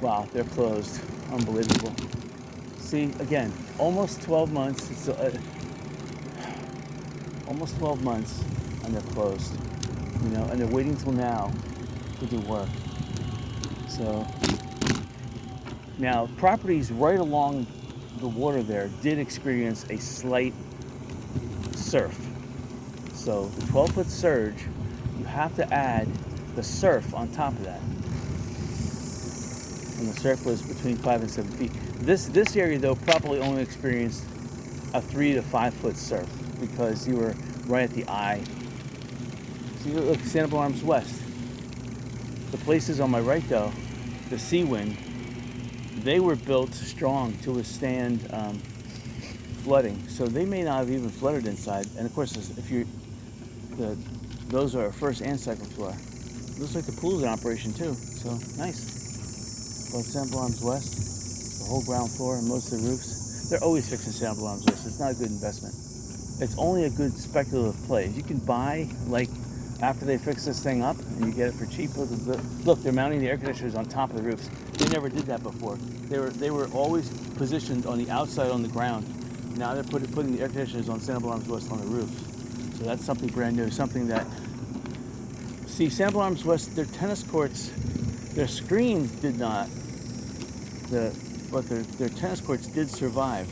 Wow, they're closed. Unbelievable. See, again, almost 12 months. It's almost 12 months, and they're closed. And they're waiting till now to do work. So Now, properties right along the water there did experience a slight surf. So the 12-foot surge, you have to add the surf on top of that. And the surf was between 5 and 7 feet. This area, though, probably only experienced a 3 to 5 foot surf because you were right at the eye. So you look, Sanibel Arms West. The places on my right, though, the sea wind, they were built strong to withstand flooding. So they may not have even flooded inside. And of course, if you, those are first and second floor. Looks like the pool's in operation too. So nice. Both Sanibel Arms West, the whole ground floor and most of the roofs. They're always fixing Sanibel Arms West. It's not a good investment. It's only a good speculative play. You can buy, like, after they fix this thing up and you get it for cheap. Look, they're mounting the air conditioners on top of the roofs. They never did that before. They were always positioned on the outside on the ground. Now they're putting the air conditioners on Sanibel Arms West on the roofs. So that's something brand new, something that... See, Sanibel Arms West, their tennis courts, their screen did not. But their tennis courts did survive.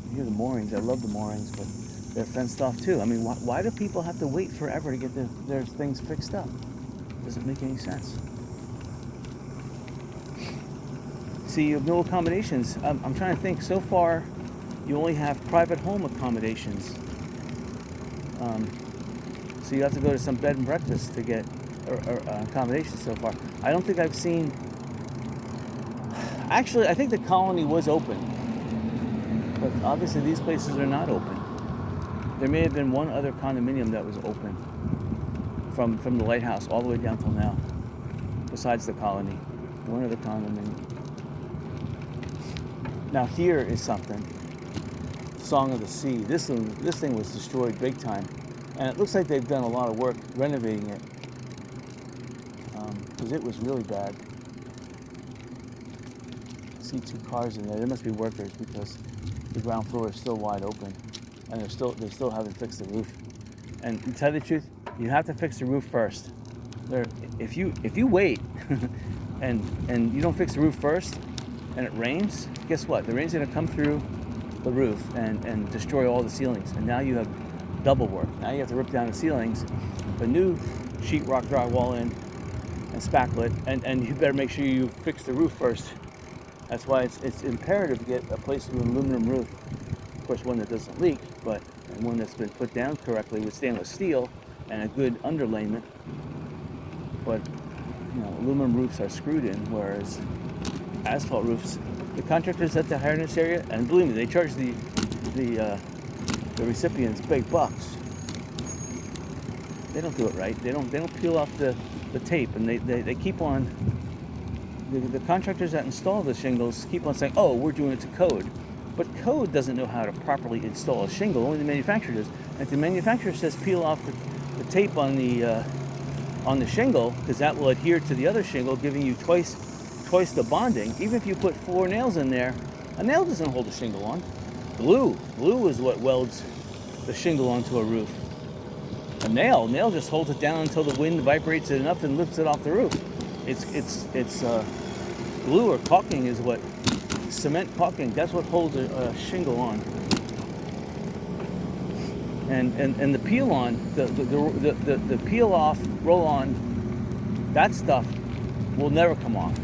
You hear the moorings. I love the moorings, but they're fenced off too. I mean, why do people have to wait forever to get their things fixed up? Doesn't make any sense. See, you have no accommodations. I'm trying to think. So far, you only have private home accommodations. So you have to go to some bed and breakfast to get accommodations so far. I don't think I've seen... Actually, I think the Colony was open. But obviously these places are not open. There may have been one other condominium that was open from the lighthouse all the way down till now, besides the Colony. One other condominium. Now here is something. Song of the Sea. This thing was destroyed big time. And it looks like they've done a lot of work renovating it. Because it was really bad. I see 2 cars in there. There must be workers because the ground floor is still wide open. And they still haven't fixed the roof. And to tell you the truth, you have to fix the roof first. If you wait and you don't fix the roof first and it rains, guess what? The rain's gonna come through the roof and destroy all the ceilings. And now you have double work. Now you have to rip down the ceilings, put new sheetrock drywall in and spackle it, and you better make sure you fix the roof first. That's why it's imperative to get a place with an aluminum roof. Of course, one that doesn't leak, but one that's been put down correctly with stainless steel and a good underlayment. But aluminum roofs are screwed in, whereas asphalt roofs, the contractors that they hire in this area, and believe me, they charge the recipients big bucks. They don't do it right. They don't peel off the tape, and they keep on. The contractors that install the shingles keep on saying, "Oh, we're doing it to code," but code doesn't know how to properly install a shingle. Only the manufacturer does. And if the manufacturer says peel off the tape on the shingle, because that will adhere to the other shingle, giving you twice the bonding. Even if you put 4 nails in there, a nail doesn't hold the shingle on. Glue is what welds the shingle onto a roof. A nail just holds it down until the wind vibrates it enough and lifts it off the roof. It's glue or caulking is what, cement caulking, that's what holds a shingle on. And the peel on, the peel off, roll on, that stuff will never come off.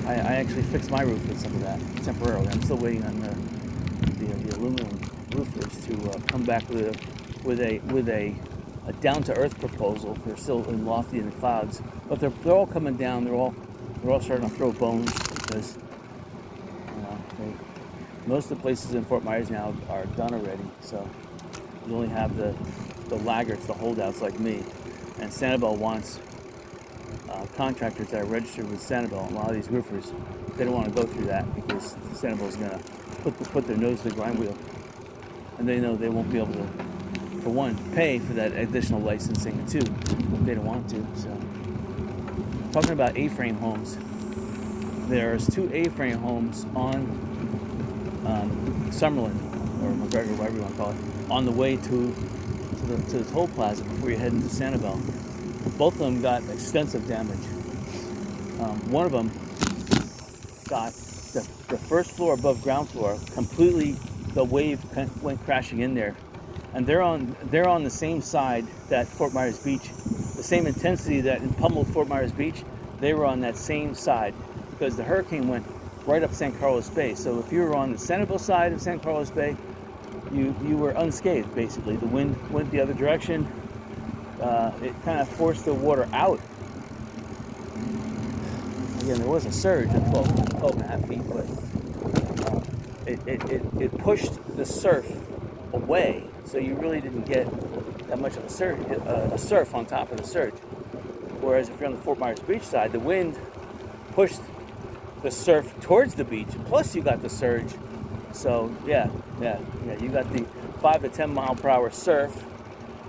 I actually fixed my roof with some of that temporarily. I'm still waiting on the aluminum roofers to come back with a down-to-earth proposal. They're still in lofty in the clouds, but they're all coming down. They're all starting to throw bones because most of the places in Fort Myers now are done already. So you only have the laggards, the holdouts like me, and Sanibel wants contractors that are registered with Sanibel. And a lot of these roofers, they don't want to go through that because Sanibel's going to put their nose to the grind wheel, and they know they won't be able to, for one, pay for that additional licensing, and two, they don't want to. So, talking about A-frame homes, there's 2 A-frame homes on Summerlin or McGregor, whatever you want to call it, on the way to the toll plaza before you head into Sanibel. Both of them got extensive damage. One of them got the first floor above ground floor completely. The wave went crashing in there, and they're on the same side that Fort Myers Beach, the same intensity that pummeled Fort Myers Beach. They were on that same side because the hurricane went right up San Carlos Bay. So if you were on the Sanibel side of San Carlos Bay, you were unscathed basically. The wind went the other direction. It kind of forced the water out. Again, there was a surge at 12 and a half feet, but it pushed the surf away, so you really didn't get that much of a surf on top of the surge. Whereas if you're on the Fort Myers Beach side, the wind pushed the surf towards the beach, plus you got the surge. So yeah, you got the 5 to 10 mile per hour surf,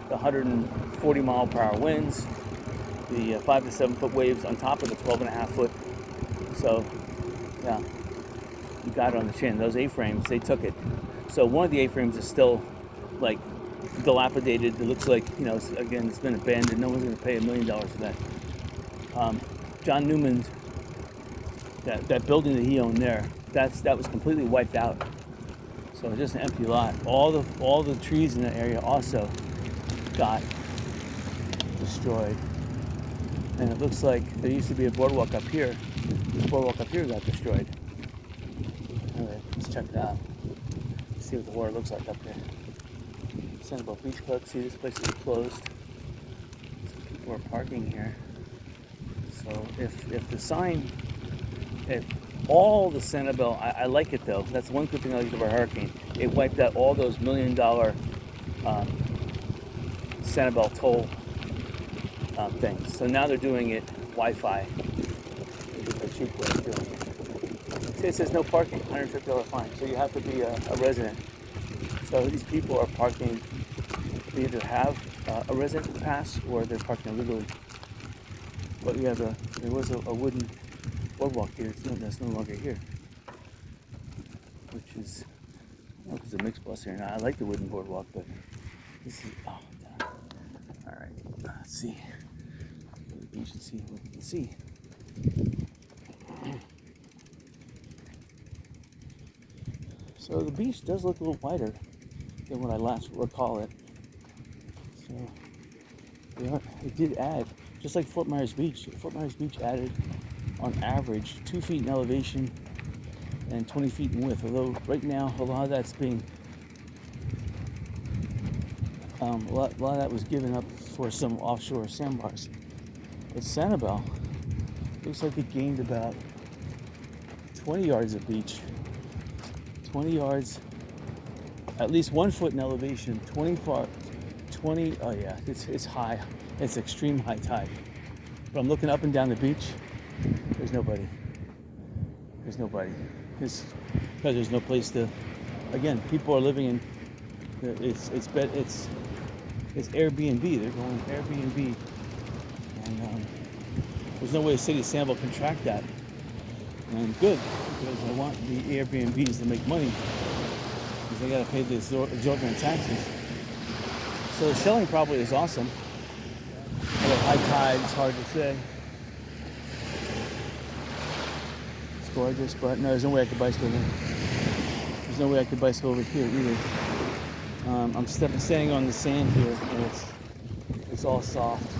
the 140 mile per hour winds, the 5 to 7 foot waves on top of the 12 and a half foot. So yeah, you got it on the chin. Those A-frames, they took it. So one of the A-frames is still like dilapidated. It looks like, again, it's been abandoned. No one's going to pay $1 million for that. John Newman, that building that he owned there, that was completely wiped out. So it's just an empty lot. All the trees in that area also got destroyed. And it looks like there used to be a boardwalk up here. This boardwalk up here got destroyed. Anyway, let's check it out. See what the water looks like up here. Sanibel Beach Club. See, this place is closed. Some people are parking here. So if all the Sanibel, I like it though. That's one good thing I like about hurricane. It wiped out all those $1 million Sanibel toll things. So now they're doing it Wi-Fi. It's a cheap way of doing it. See, it says no parking, $150 fine. So you have to be a resident. So these people are parking. They either have a resident pass or they're parking illegally. But yeah, there was a wooden boardwalk here. That's no longer here, which is because the mixed bus here. Now I like the wooden boardwalk, but this is all right. Let's see. Go to the beach and see what we can see. So the beach does look a little wider than what I last recall it. So it did add, just like Fort Myers Beach. Fort Myers Beach added, on average, 2 feet in elevation and 20 feet in width. Although right now, a lot of that's being, a lot of that was given up for some offshore sandbars. But Sanibel looks like it gained about 20 yards of beach. 20 yards, at least 1 foot in elevation, 20, oh yeah, it's high. It's extreme high tide. But I'm looking up and down the beach. There's nobody. Because there's no place to. Again, people are living in. It's Airbnb. They're going Airbnb, and there's no way the city of Sanibel can track that. And good, because I want the Airbnbs to make money, because they got to pay the exorbitant taxes. So the shelling probably is awesome. But at high tide, it's hard to say. It's gorgeous, but no, there's no way I could bicycle here. There's no way I could bicycle over here either. I'm standing on the sand here, and it's all soft.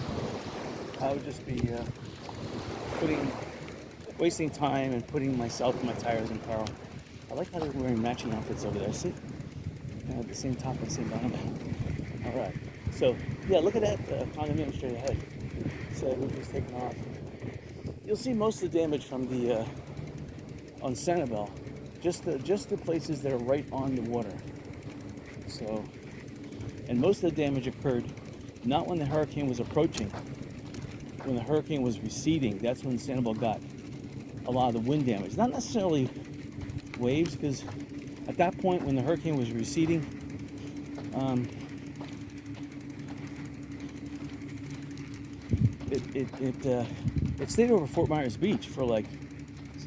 I would just be wasting time and putting myself and my tires in peril. I like how they're wearing matching outfits over there. See? At the same top and the same bottom. All right. So yeah, look at that condominium straight ahead. So we're just taking off. You'll see most of the damage from the on Sanibel, just the places that are right on the water. So, and most of the damage occurred not when the hurricane was approaching. When the hurricane was receding, that's when Sanibel got a lot of the wind damage. Not necessarily waves, because at that point when the hurricane was receding, it stayed over Fort Myers Beach for like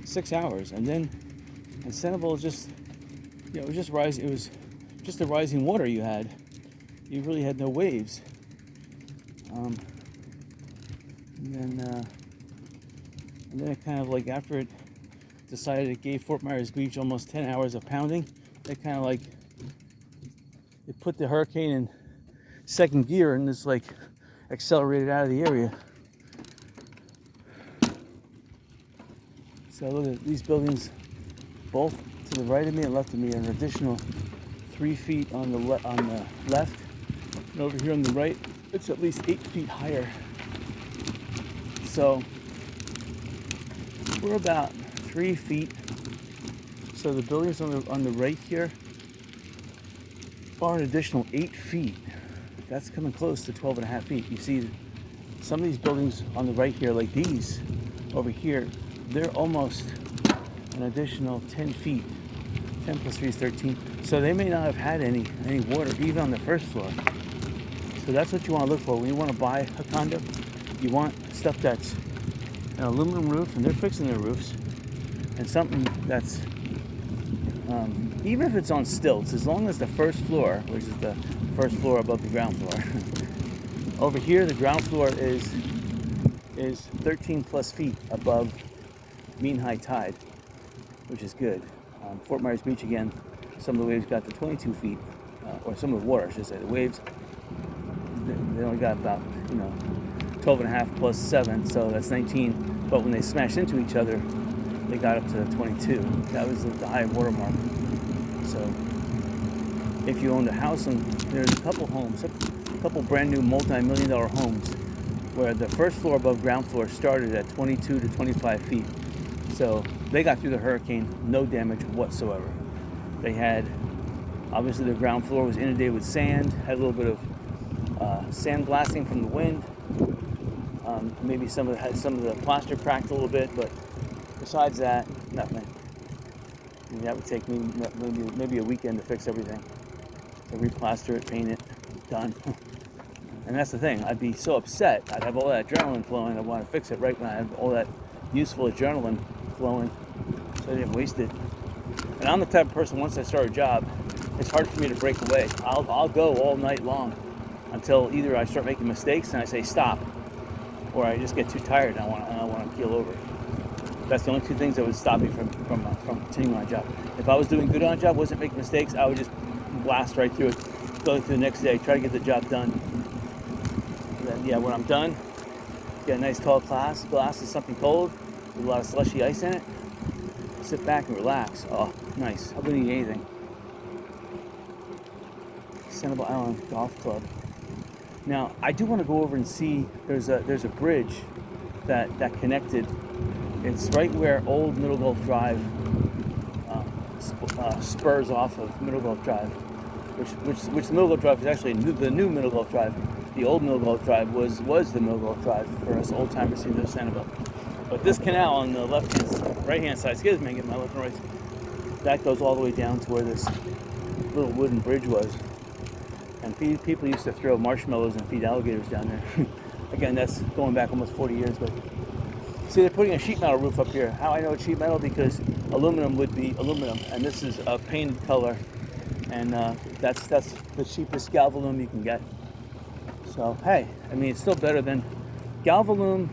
6 hours, and Sanibel just, it was just rising. It was just the rising water you had. You really had no waves. And And then it kind of like, after it decided it gave Fort Myers Beach almost 10 hours of pounding, it kind of like, it put the hurricane in second gear and it's like accelerated out of the area. So look at these buildings, both to the right of me and left of me, an additional 3 feet on the left, and over here on the right, it's at least 8 feet higher. So we're about 3 feet. So the buildings on the right here are an additional 8 feet. That's coming close to 12.5 feet. You see some of these buildings on the right here, like these over here, they're almost an additional 10 feet. 10 plus 3 is 13. So they may not have had any water even on the first floor. So that's what you want to look for when you want to buy a condo. You want stuff that's an aluminum roof, and they're fixing their roofs, and something that's even if it's on stilts, as long as the first floor, which is the first floor above the ground floor. Over here, the ground floor is 13 plus feet above mean high tide, which is good. Fort Myers Beach, again, some of the waves got to 22 feet, or some of the water, I should say. The waves, they only got about 12.5 plus 7, so that's 19. But when they smashed into each other, they got up to 22. That was the high water mark. So if you owned a house, and there's a couple brand new multi-million-dollar homes where the first floor above ground floor started at 22 to 25 feet. So they got through the hurricane, no damage whatsoever. They had, obviously the ground floor was inundated with sand, had a little bit of sand blasting from the wind. Maybe some of the plaster cracked a little bit, but besides that, nothing. And that would take me maybe a weekend to fix everything. To replaster it, paint it, done. And that's the thing, I'd be so upset. I'd have all that adrenaline flowing. I'd want to fix it right when I have all that useful adrenaline flowing, so I didn't waste it. And I'm the type of person, once I start a job, it's hard for me to break away. I'll go all night long until either I start making mistakes and I say stop, or I just get too tired and I want to keel over. That's the only two things that would stop me from continuing my job. If I was doing good on a job, wasn't making mistakes, I would just blast right through it, go through the next day, try to get the job done. And then, yeah, when I'm done, get a nice tall glass of something cold with a lot of slushy ice in it. Sit back and relax. Oh, nice. I wouldn't eat anything. Sanibel Island Golf Club. Now, I do want to go over and see. There's a bridge that connected. It's right where old Middle Gulf Drive spurs off of Middle Gulf Drive, which the Middle Gulf Drive is actually the new Middle Gulf Drive. The old Middle Gulf Drive was the Middle Gulf Drive for us old timers who know Sanibel. But this canal on the right-hand side, excuse me, get my left and right, that goes all the way down to where this little wooden bridge was. And people used to throw marshmallows and feed alligators down there. Again, that's going back almost 40 years. But see, they're putting a sheet metal roof up here. How I know it's sheet metal? Because aluminum would be aluminum, and this is a painted color, and that's the cheapest galvalume you can get. So hey, I mean, it's still better than galvalume.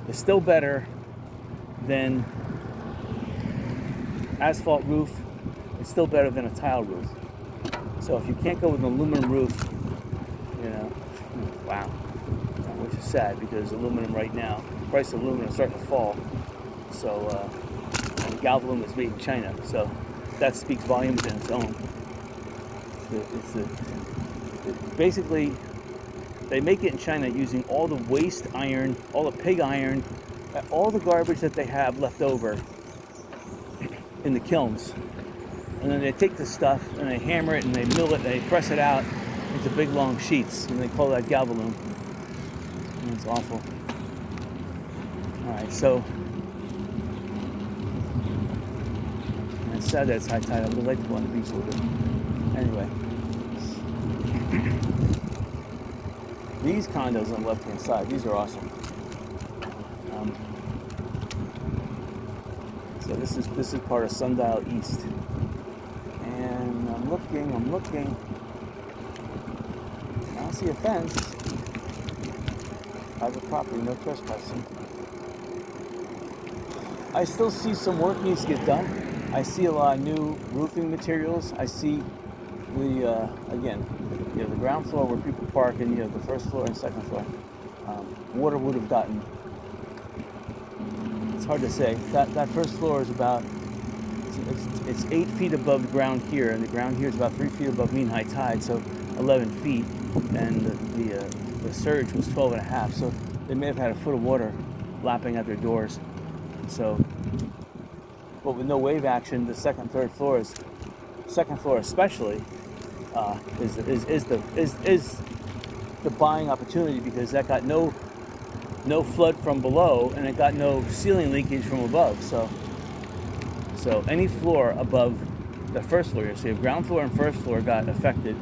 Is still better than asphalt roof. It's still better than a tile roof. So if you can't go with an aluminum roof, wow, which is sad because aluminum right now, the price of aluminum is starting to fall. So and galvalume is made in China, so that speaks volumes in its own. Basically, they make it in China using all the waste iron, all the pig iron, all the garbage that they have left over in the kilns. And then they take the stuff and they hammer it and they mill it and they press it out into big long sheets, and they call that galvalume. And it's awful. Alright, so it's sad that it's high tide. I would like to go on the beach a little bit. Anyway. These condos on the left-hand side, these are awesome. So this is part of Sundial East. And I'm looking. I don't see a fence. Private property, no trespassing. I still see some work needs to get done. I see a lot of new roofing materials. I see the again, the ground floor where people park, and the first floor and second floor. Water would have gotten. It's hard to say. That first floor is about. It's 8 feet above the ground here, and the ground here is about 3 feet above mean high tide, so 11 feet, and the surge was 12 and a half. So they may have had a foot of water lapping at their doors. So, but with no wave action, the second, third floors, second floor especially, is the buying opportunity, because that got no flood from below, and it got no ceiling leakage from above. So any floor above the first floor, so your ground floor and first floor got affected,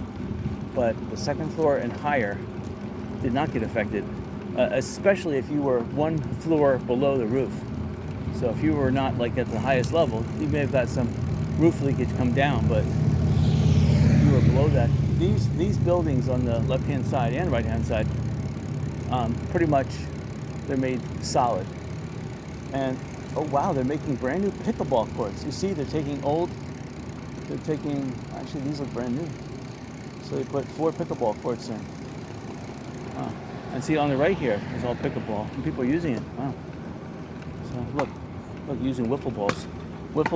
but the second floor and higher did not get affected, especially if you were one floor below the roof. So if you were not like at the highest level, you may have got some roof leakage come down, but if you were below that, these buildings on the left-hand side and right-hand side, pretty much they're made solid. And oh wow, they're making brand new pickleball courts. You see, actually these look brand new. So they put 4 pickleball courts in. Wow. And see, on the right here is all pickleball, and people are using it. Wow. So look, using wiffle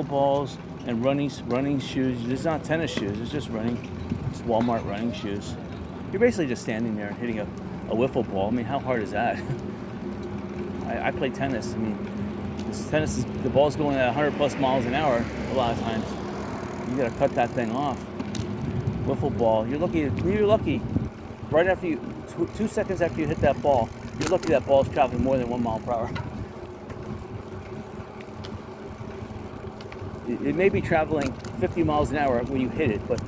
balls and running shoes. It's not tennis shoes, it's just Walmart running shoes. You're basically just standing there and hitting a wiffle ball. I mean, how hard is that? I play tennis. I mean, tennis is, the ball's going at 100 plus miles an hour a lot of times. You gotta cut that thing off. Wiffle ball, you're lucky right after you, 2 seconds after you hit that ball, you're lucky that ball's traveling more than 1 mile per hour. It may be traveling 50 miles an hour when you hit it, but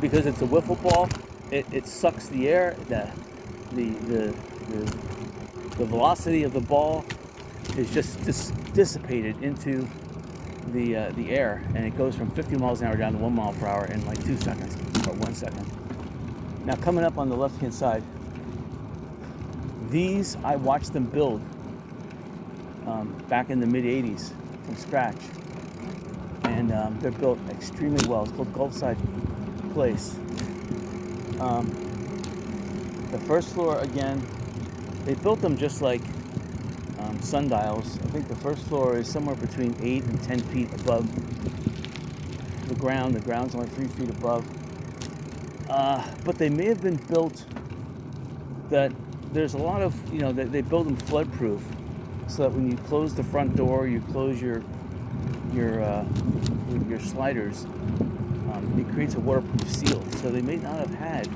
because it's a wiffle ball, it sucks the air. The velocity of the ball is just dissipated into the air, and it goes from 50 miles an hour down to 1 mile per hour in like 2 seconds or 1 second. Now coming up on the left hand side, these I watched them build back in the mid 80s from scratch, and they're built extremely well. It's called Gulfside Place. The first floor, again, they built them just like sundials. I think the first floor is somewhere between 8 and 10 feet above the ground. The ground's only 3 feet above. But they may have been built that there's a lot of, they build them flood proof, so that when you close the front door, you close your sliders, it creates a waterproof seal. So they may not have had,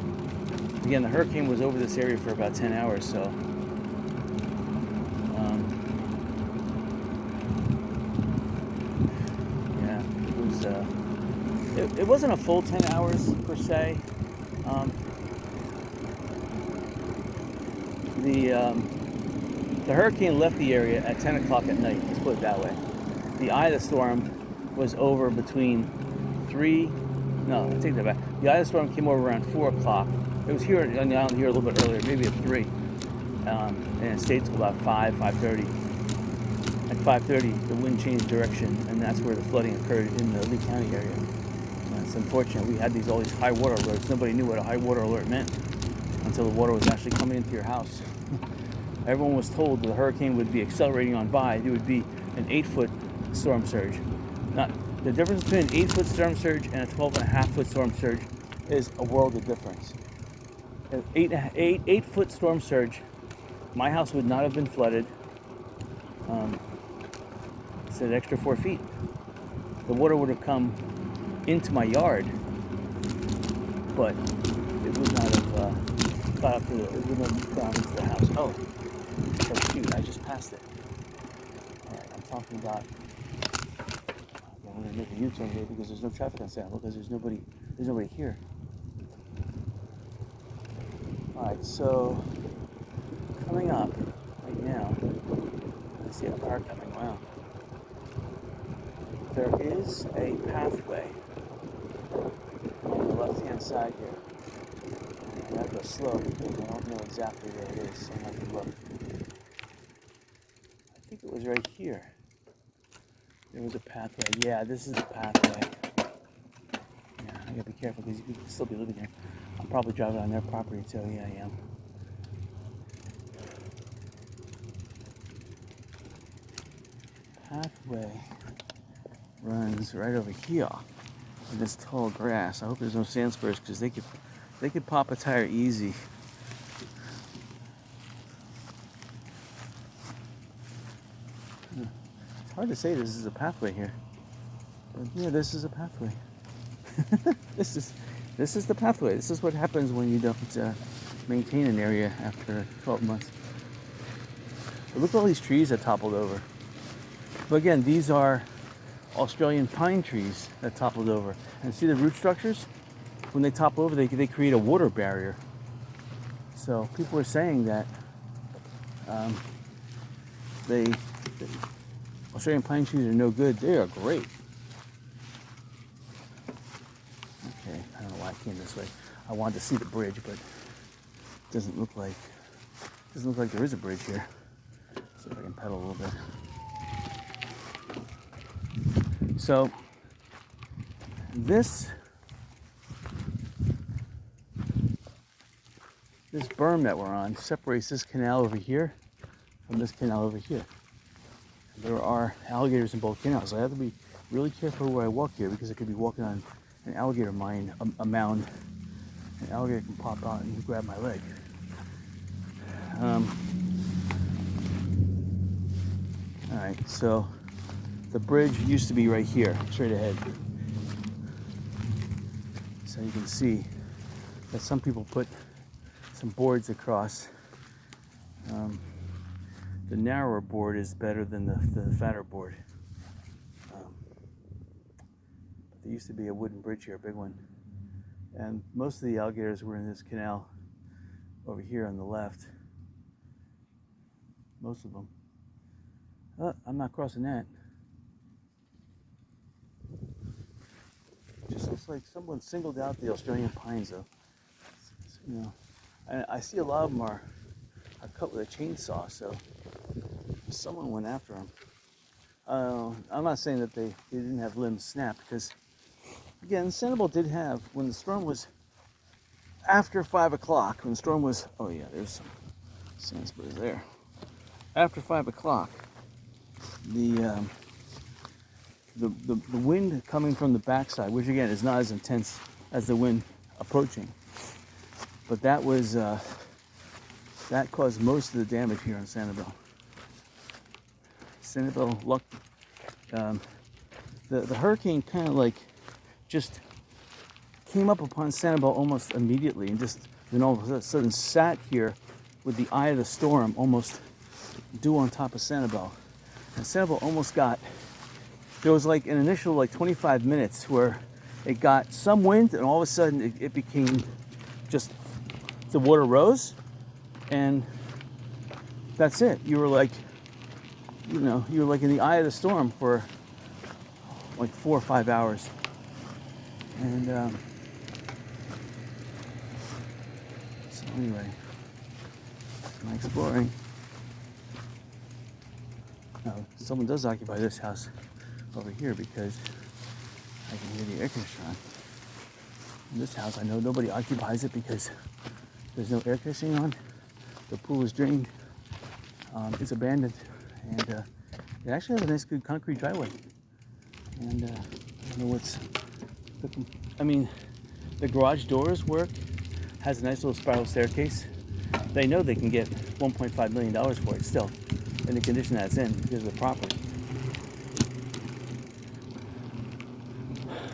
again, the hurricane was over this area for about 10 hours, so yeah, it wasn't a full 10 hours per se. The hurricane left the area at 10 o'clock at night, let's put it that way. The eye of the storm was over between 3, no, I take that back. The eye of the storm came over around 4 o'clock. It was here on the island here a little bit earlier, maybe at 3. And it stayed till about 5:30. At 5:30, the wind changed direction, and that's where the flooding occurred in the Lee County area. And it's unfortunate. We had all these high water alerts. Nobody knew what a high water alert meant until the water was actually coming into your house. Everyone was told that the hurricane would be accelerating on by. There would be an 8-foot storm surge. Now, the difference between an 8-foot storm surge and a 12.5-foot storm surge is a world of difference. An 8-foot storm surge, my house would not have been flooded. It's an extra 4 feet. The water would have come into my yard, but it would not have got up to it would not have gone into the house. Oh shoot, I just passed it. Alright, I'm talking about, I'm going to make a U-turn here because there's no traffic on Sanibel, because there's nobody here. Alright, so coming up right now, I see a car coming. Wow. There is a pathway on the left-hand side here. I have to go slow because I don't know exactly where it is, so I have to look. I think it was right here. There was a pathway. Yeah, this is the pathway. Yeah, I gotta be careful because you could still be living here. I'm probably driving on their property too. Yeah, I am. Pathway runs right over here in this tall grass. I hope there's no sand spurs because they could pop a tire easy. It's hard to say this is a pathway here. But yeah, this is a pathway. This is the pathway. This is what happens when you don't maintain an area after 12 months. But look at all these trees that toppled over. But again, these are Australian pine trees that toppled over. And see the root structures? When they topple over, they create a water barrier. So people are saying that the Australian pine trees are no good. They are great. Okay, I don't know why I came this way. I wanted to see the bridge, but it doesn't look like there is a bridge here. Let's see if I can pedal a little bit. So this berm that we're on separates this canal over here from this canal over here. There are alligators in both canals. So I have to be really careful where I walk here because I could be walking on an alligator mound. An alligator can pop out and grab my leg. All right, so the bridge used to be right here, straight ahead. So you can see that some people put some boards across. The narrower board is better than the fatter board. But there used to be a wooden bridge here, a big one. And most of the alligators were in this canal over here on the left. Most of them. I'm not crossing that. Just looks like someone singled out the Australian pines, though. You know, I see a lot of them are cut with a chainsaw, so someone went after them. I'm not saying that they didn't have limbs snapped, because again, Sanibel did have, when the storm was after 5 o'clock, when the storm was, oh yeah, there's some sand spurs there. After 5 o'clock, the wind coming from the backside, which again is not as intense as the wind approaching, but that was that caused most of the damage here on Sanibel. Sanibel, the hurricane kind of like just came up upon Sanibel almost immediately, and just then all of a sudden sat here with the eye of the storm almost due on top of Sanibel. And Sanibel almost got, there was like an initial like 25 minutes where it got some wind, and all of a sudden it became just, the water rose, and that's it. You were like, you know, you were like in the eye of the storm for like 4 or 5 hours. And so anyway, my exploring. Now, someone does occupy this house over here because I can hear the air conditioner on. In this house, I know nobody occupies it because there's no air conditioning on. The pool is drained. It's abandoned, and it actually has a nice, good concrete driveway. And I don't know what's. I mean, the garage doors work. Has a nice little spiral staircase. They know they can get $1.5 million for it still, in the condition that it's in because of the property.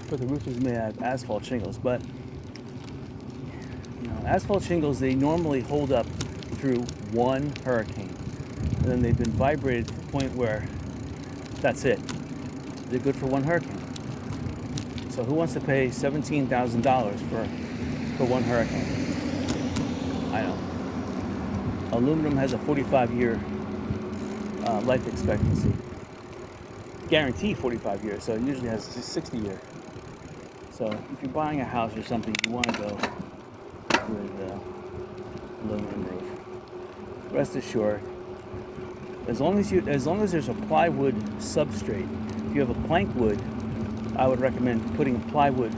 But the roof is made out of asphalt shingles. But you know, asphalt shingles, they normally hold up through one hurricane, and then they've been vibrated to the point where that's it. They're good for one hurricane. So who wants to pay $17,000 for one hurricane? I don't. Aluminum has a 45-year life expectancy. Guaranteed 45 years, so it usually has a 60 year. So if you're buying a house or something, you want to go with aluminum roof. Rest assured, as long as there's a plywood substrate if you have a plank wood, I would recommend putting plywood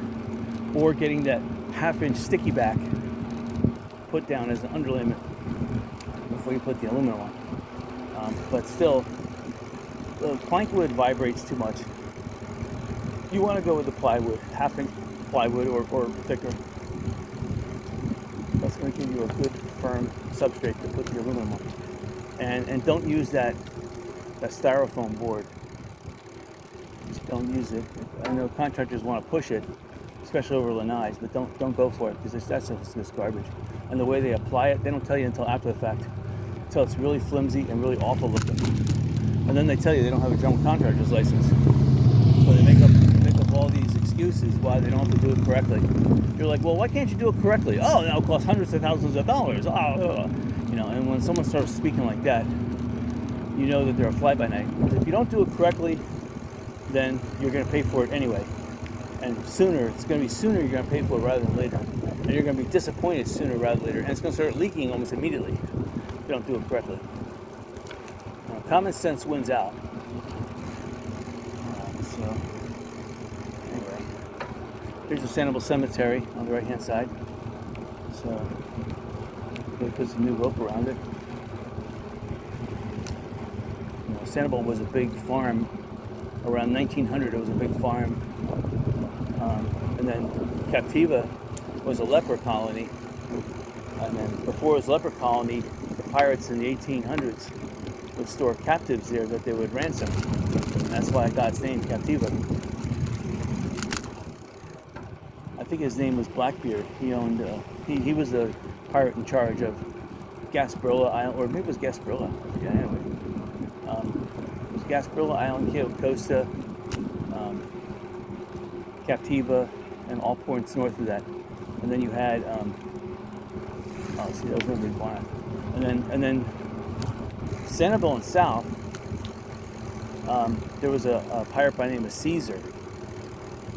or getting that 1/2-inch sticky back put down as an underlayment before you put the aluminum on. But still, the plank wood vibrates too much. You want to go with the plywood, 1/2-inch plywood or thicker. That's going to give you a good firm substrate to put the aluminum on. And don't use that styrofoam board. Just don't use it. I know contractors want to push it, especially over lanais, but don't go for it, because that's just garbage. And the way they apply it, they don't tell you until after the fact, until it's really flimsy and really awful looking. And then they tell you they don't have a general contractor's license, so they make up all these excuses why they don't have to do it correctly. You're like, well, why can't you do it correctly? Oh, that'll cost hundreds of thousands of dollars. And when someone starts speaking like that, you know that they're a fly-by-night. If you don't do it correctly, then you're going to pay for it anyway. And it's going to be sooner you're going to pay for it rather than later. And you're going to be disappointed sooner rather than later. And it's going to start leaking almost immediately if you don't do it correctly. Now, common sense wins out. So, anyway, here's the Sanibel Cemetery on the right-hand side. So, they put some new rope around it. Sanibel was a big farm. Around 1900, it was a big farm. And then Captiva was a leper colony. And then before it was a leper colony, the pirates in the 1800s would store captives there that they would ransom. And that's why it got its name, Captiva. I think his name was Blackbeard. He owned, he was the pirate in charge of Gasparilla Island, or maybe it was Gasparilla. I forget, anyway. It was Gasparilla Island, Cayo Costa, Captiva, and all points north of that. And then you had, that was River Barn. And then Sanibel and south, there was a pirate by the name of Caesar.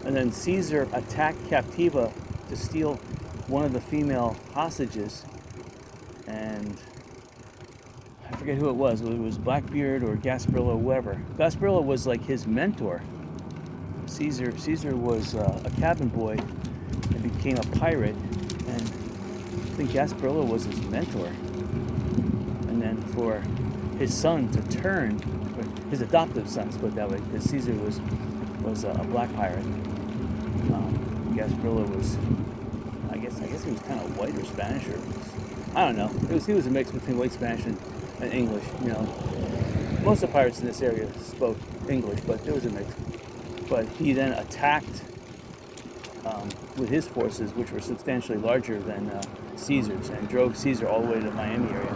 And then Caesar attacked Captiva to steal one of the female hostages. And I forget who it was. It was Blackbeard or Gasparilla or whoever. Gasparilla was like his mentor. Caesar was a cabin boy and became a pirate, and I think Gasparilla was his mentor. And then for his son to turn, his adoptive son, to put it that way, because Caesar was a black pirate. Gasparilla was, I guess he was kind of white or Spanish, or I don't know. He was a mix between white Spanish and English. You know, most of the pirates in this area spoke English, but there was a mix. But he then attacked with his forces, which were substantially larger than Caesar's, and drove Caesar all the way to the Miami area.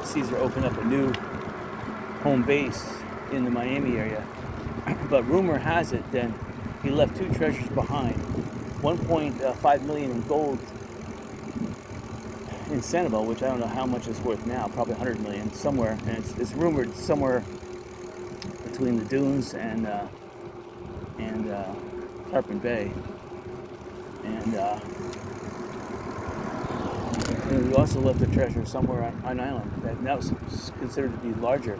Caesar opened up a new home base in the Miami area. But rumor has it then he left two treasures behind. 1.5 million in gold in Sanibel, which I don't know how much it's worth now, probably 100 million somewhere. And it's rumored somewhere between the dunes and Tarpon Bay. And we also left a treasure somewhere on an island that was considered to be larger,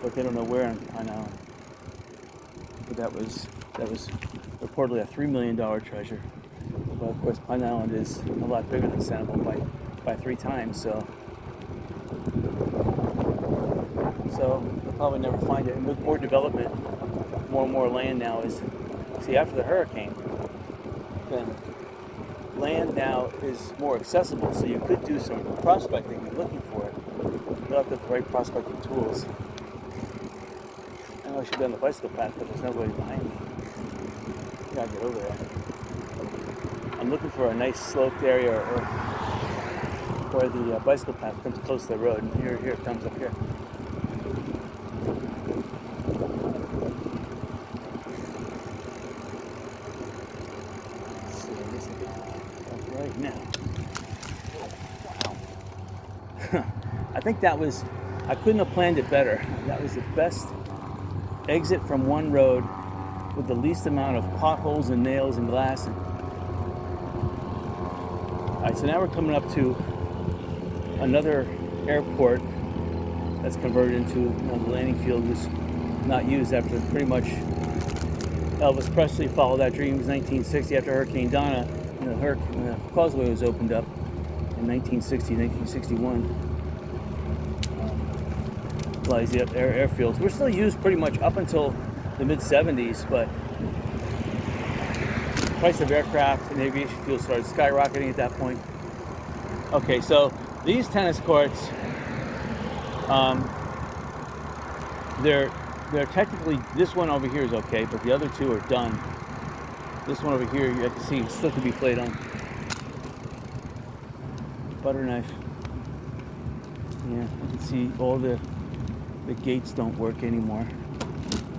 but they don't know where on island. But that was reportedly a $3 million treasure. But of course, Pine Island is a lot bigger than Sanibel by 3 times, so they'll probably never find it. And with more development, more and more land now is, see, after the hurricane, then land now is more accessible, so you could do some prospecting and looking for it. You have to have the right prospecting tools. I know I should be on the bicycle path, but there's nobody behind me. I gotta get over there. I'm looking for a nice sloped area or where the bicycle path comes close to the road. And here it comes up here. Let's see, I guess I can right now. Wow. I think that was, I couldn't have planned it better. That was the best exit from one road with the least amount of potholes and nails and glass. Alright, so now we're coming up to another airport that's converted into, the landing field was not used after pretty much Elvis Presley followed that dream. It was 1960 after Hurricane Donna, when the causeway was opened up in 1960, 1961. Flies the airfields were still used pretty much up until the mid-70s, but the price of aircraft and aviation fuel started skyrocketing at that point. Okay, so these tennis courts, they're technically, this one over here is okay, but the other two are done. This one over here, you have to see, still to be played on. Butter knife. Yeah, you can see all the gates don't work anymore.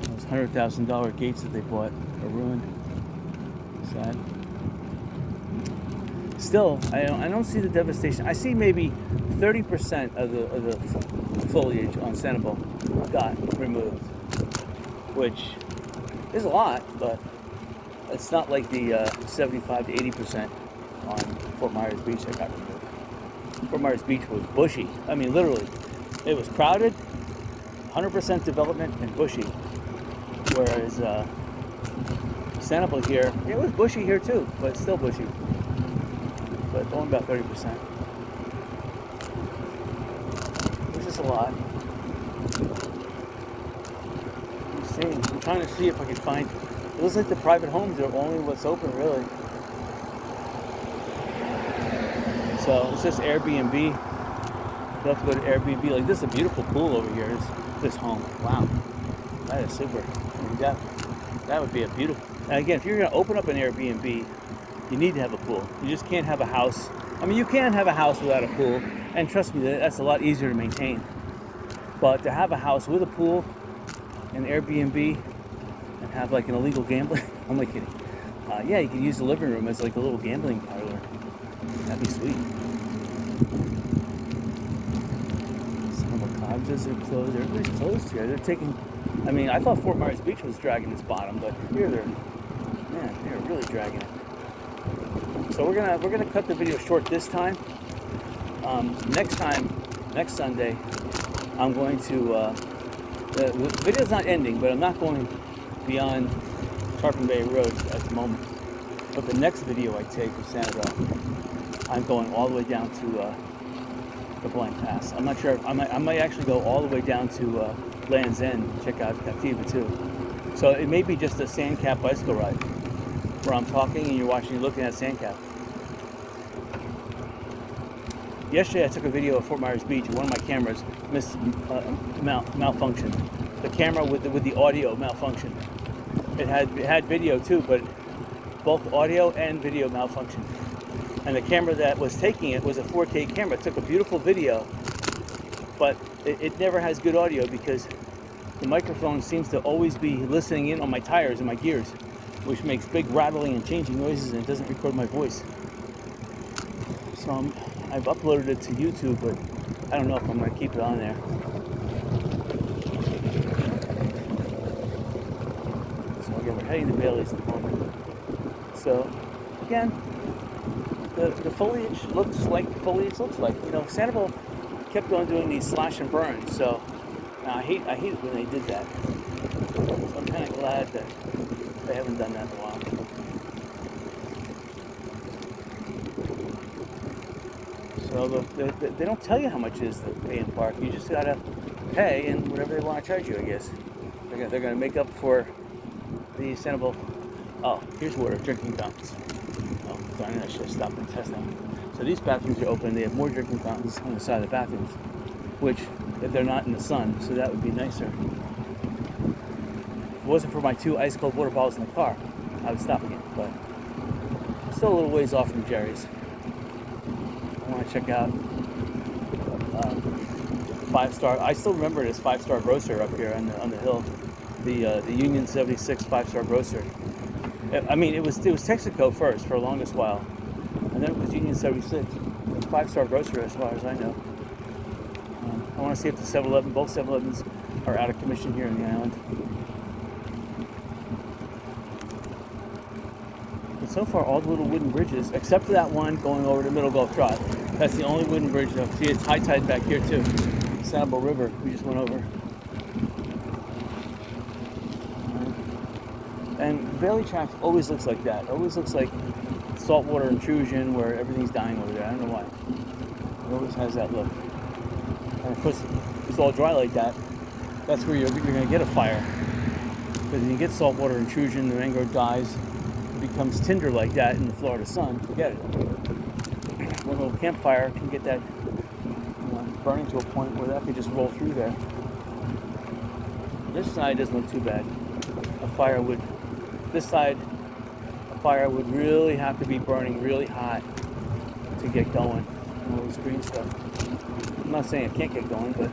Those $100,000 gates that they bought are ruined. Sad. Still, I don't see the devastation. I see maybe 30% of the foliage on Sanibel got removed, which is a lot, but it's not like the 75 to 80% on Fort Myers Beach that got removed. Fort Myers Beach was bushy. I mean, literally, it was crowded, 100% development, and bushy. Whereas Sanibel here, it was bushy here too, but it's still bushy. But only about 30%. Which is a lot. I'm trying to see if I can find. It looks like the private homes are only what's open, really. So it's just Airbnb. You'll have to go to Airbnb. Like, this is a beautiful pool over here. This home. Wow, that is super. I mean, that would be a beautiful. And again, if you're going to open up an Airbnb, you need to have a pool. You just can't have a house. I mean, you can have a house without a pool, and trust me, that's a lot easier to maintain. But to have a house with a pool, an Airbnb, and have like an illegal gambling, I'm like kidding. Yeah, you can use the living room as like a little gambling parlor. That'd be sweet. Some of the cottages are closed. Everybody's closed here. They're taking. I mean, I thought Fort Myers Beach was dragging its bottom, but here they're really dragging it. So we're gonna cut the video short this time. Next Sunday, I'm going to. The video's not ending, but I'm not going beyond Tarpon Bay Road at the moment. But the next video I take of Sanibel, I'm going all the way down to the Blank Pass. I'm not sure. I might actually go all the way down to Land's End and check out Captiva too. So it may be just a sandcap bicycle ride where I'm talking and you're looking at sandcap. Yesterday I took a video of Fort Myers Beach. One of my cameras malfunctioned. The camera with the audio malfunctioned. It had video too, but both audio and video malfunctioned. And the camera that was taking it was a 4K camera. It took a beautiful video, but it never has good audio because the microphone seems to always be listening in on my tires and my gears, which makes big rattling and changing noises, and it doesn't record my voice. So I've uploaded it to YouTube, but I don't know if I'm going to keep it on there. So again, we're heading to Bailey's at the moment. So again, the foliage looks like Sanibel kept on doing these slash and burns. So I hate it when they did that. So I'm kind of glad that they haven't done that in a while. So they don't tell you how much it is to pay in park. You just gotta pay, and whatever they want to charge you, I guess. They're gonna make up for the Sanibel. Oh, here's water, drinking fountains. Oh, darn it, I should have stopped and tested them. So these bathrooms are open. They have more drinking fountains on the side of the bathrooms, which if they're not in the sun, so that would be nicer. If it wasn't for my 2 ice cold water bottles in the car, I would stop again. But still a little ways off from Jerry's. I want to check out 5-star. I still remember this 5-star grocer up here on the hill, the Union 76 5-star grocer. I mean, it was Texaco first for the longest while, and then it was Union 76. It's 5-star grocer as far as I know. I want to see if the 7-Eleven, both 7-Elevens are out of commission here in the island. But so far, all the little wooden bridges, except for that one going over to Middle Gulf Drive. That's the only wooden bridge though. See, it's high tide back here too. Sanibel River we just went over. And Bailey Tracks always looks like that. It always looks like saltwater intrusion where everything's dying over there. I don't know why. It always has that look. And of course, it's all dry like that. That's where you're going to get a fire. Because when you get saltwater intrusion, the mangrove dies. It becomes tinder like that in the Florida sun. Forget it. One little campfire can get that burning to a point where that could just roll through there. This side doesn't look too bad. This side, a fire would really have to be burning really hot to get going. All this green stuff. I'm not saying it can't get going, but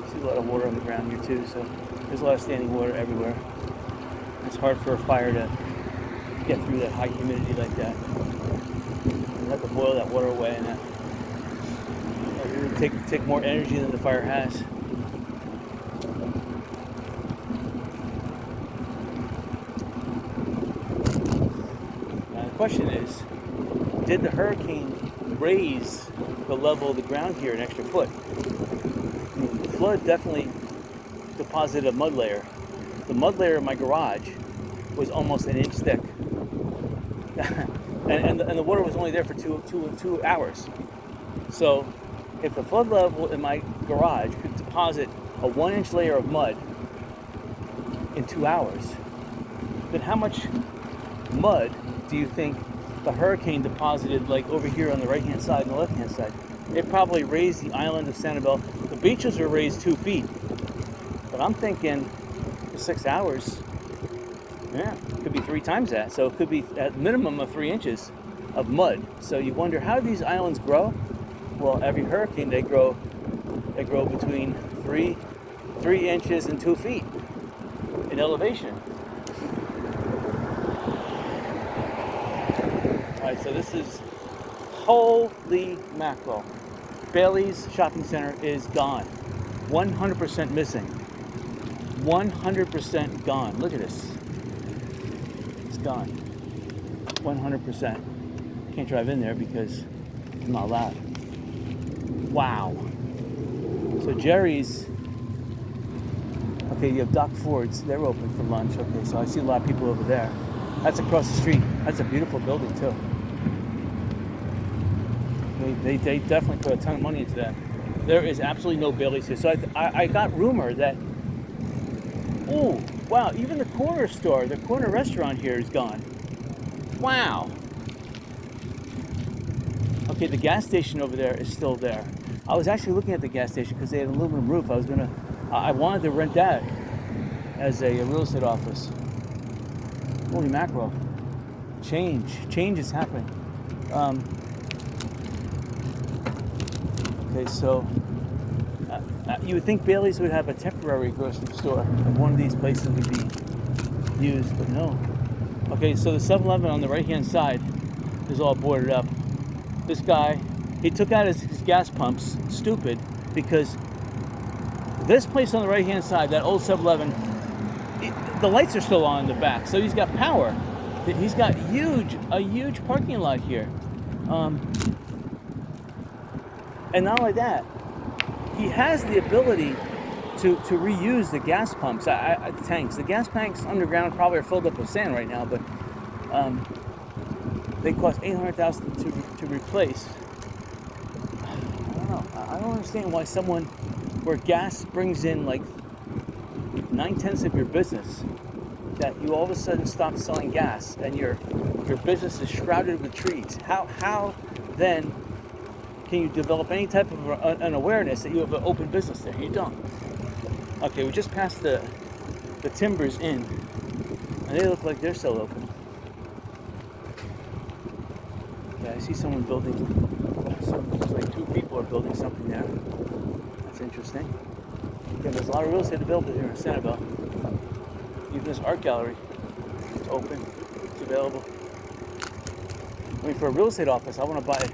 you see a lot of water on the ground here too, so there's a lot of standing water everywhere. It's hard for a fire to get through that high humidity like that. You have to boil that water away, and that would take more energy than the fire has. Now the question is, did the hurricane raise the level of the ground here an extra foot? The flood definitely deposited a mud layer. The mud layer in my garage was almost an inch thick. and the water was only there for two hours. So if the flood level in my garage could deposit a 1-inch layer of mud in 2 hours, then how much mud do you think the hurricane deposited, like over here on the right hand side and the left hand side? It probably raised the island of Sanibel. The beaches were raised 2 feet, but I'm thinking for 6 hours, yeah, it could be 3 times that. So it could be at minimum of 3 inches of mud. So you wonder, how do these islands grow? Well, every hurricane they grow between 3 inches and 2 feet in elevation. All right, so this is, holy mackerel. Bailey's Shopping Center is gone. 100% missing. 100% gone. Look at this. It's gone. 100%. Can't drive in there because I'm not allowed. Wow. So Jerry's, okay, you have Doc Ford's, they're open for lunch. Okay, so I see a lot of people over there. That's across the street. That's a beautiful building too. They definitely put a ton of money into that. There is absolutely no Bailey's here. So I got rumor that, oh, wow, even the corner store, the corner restaurant here is gone. Wow. Okay, the gas station over there is still there. I was actually looking at the gas station because they had an aluminum roof. I wanted to rent that as a real estate office. Holy mackerel. Change is happening. Okay, so you would think Bailey's would have a temporary grocery store and one of these places would be used, but no. Okay, so the 7-Eleven on the right-hand side is all boarded up. This guy, he took out his gas pumps, stupid, because this place on the right-hand side, that old 7-Eleven, the lights are still on in the back, so he's got power. He's got a huge parking lot here. And not only that, he has the ability to reuse the gas pumps, the tanks. The gas tanks underground probably are filled up with sand right now, but they cost $800,000 to replace. I don't know. I don't understand why someone, where gas brings in like 9/10 of your business, that you all of a sudden stop selling gas and your business is shrouded with trees. How then can you develop any type of an awareness that you have an open business there? You don't. Okay, we just passed the timbers in, and they look like they're still open. Yeah, I see someone building. Looks like 2 people are building something there. That's interesting. Yeah, there's a lot of real estate available here in Sanibel. Even this art gallery, it's open, it's available. I mean, for a real estate office, I want to buy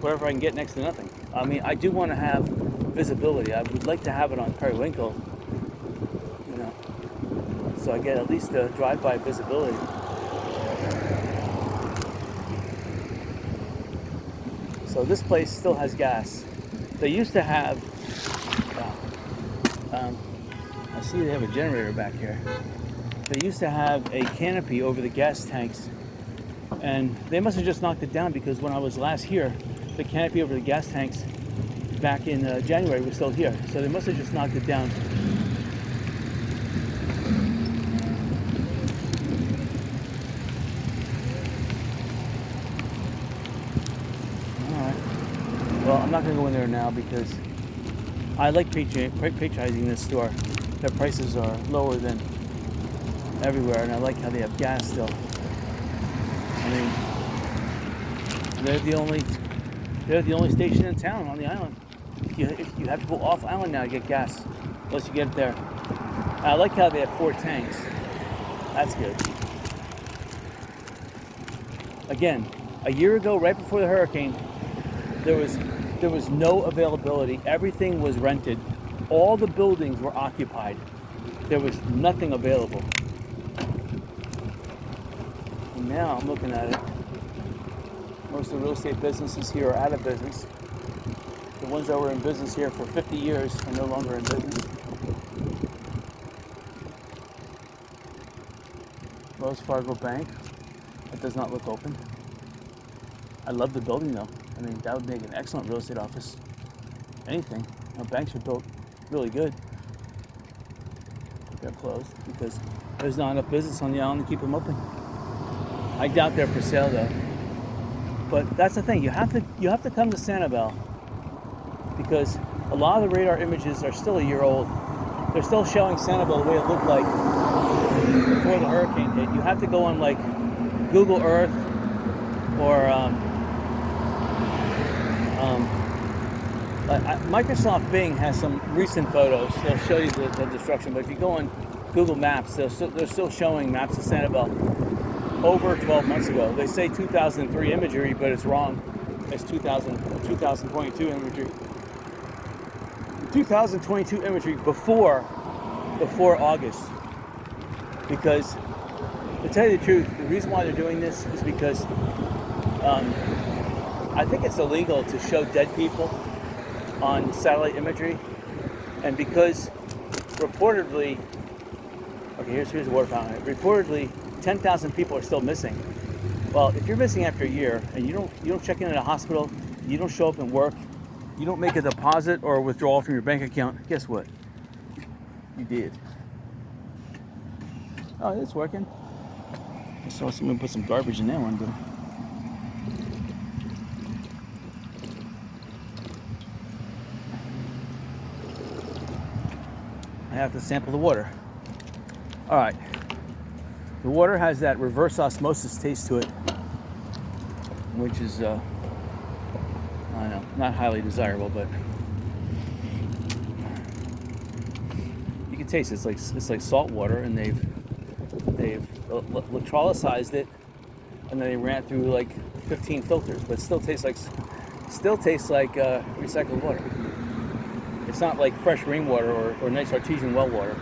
wherever I can get next to nothing. I mean, I do want to have visibility. I would like to have it on Periwinkle, you know, so I get at least a drive-by visibility. So this place still has gas. They used to have, I see they have a generator back here. They used to have a canopy over the gas tanks, and they must have just knocked it down, because when I was last here, the canopy over the gas tanks back in January was still here. So they must have just knocked it down. Alright. Well, I'm not going to go in there now because I like patronizing this store. Their prices are lower than everywhere, and I like how they have gas still. I mean, they're the only station in town on the island. You have to go off island now to get gas, unless you get it there. I like how they have 4 tanks. That's good. Again, a year ago, right before the hurricane, there was no availability. Everything was rented. All the buildings were occupied. There was nothing available. And now I'm looking at it. Most of the real estate businesses here are out of business. The ones that were in business here for 50 years are no longer in business. Wells Fargo Bank, it does not look open. I love the building though. I mean, that would make an excellent real estate office. Anything. Banks are built really good. They're closed because there's not enough business on the island to keep them open. I doubt they're for sale though. But that's the thing. You have to come to Sanibel, because a lot of the radar images are still a year old. They're still showing Sanibel the way it looked like before the hurricane hit. You have to go on like Google Earth or Microsoft Bing has some recent photos. They'll show you the destruction. But if you go on Google Maps, they're still showing maps of Sanibel over 12 months ago. They say 2003 imagery, but it's wrong. It's 2022 imagery. 2022 imagery before August. Because, to tell you the truth, the reason why they're doing this is because I think it's illegal to show dead people on satellite imagery, and because reportedly, okay, here's the water fountain. Reportedly, 10,000 people are still missing. Well, if you're missing after a year and you don't check in at a hospital, you don't show up and work, you don't make a deposit or withdrawal from your bank account, guess what? You did. Oh, it's working. I saw someone put some garbage in that one, but I have to sample the water. All right. The water has that reverse osmosis taste to it, which is, I don't know, not highly desirable, but you can taste it. It's like salt water, and they've electrolyzed it, and then they ran it through like 15 filters, but it still tastes like recycled water. It's not like fresh rainwater or nice artesian well water.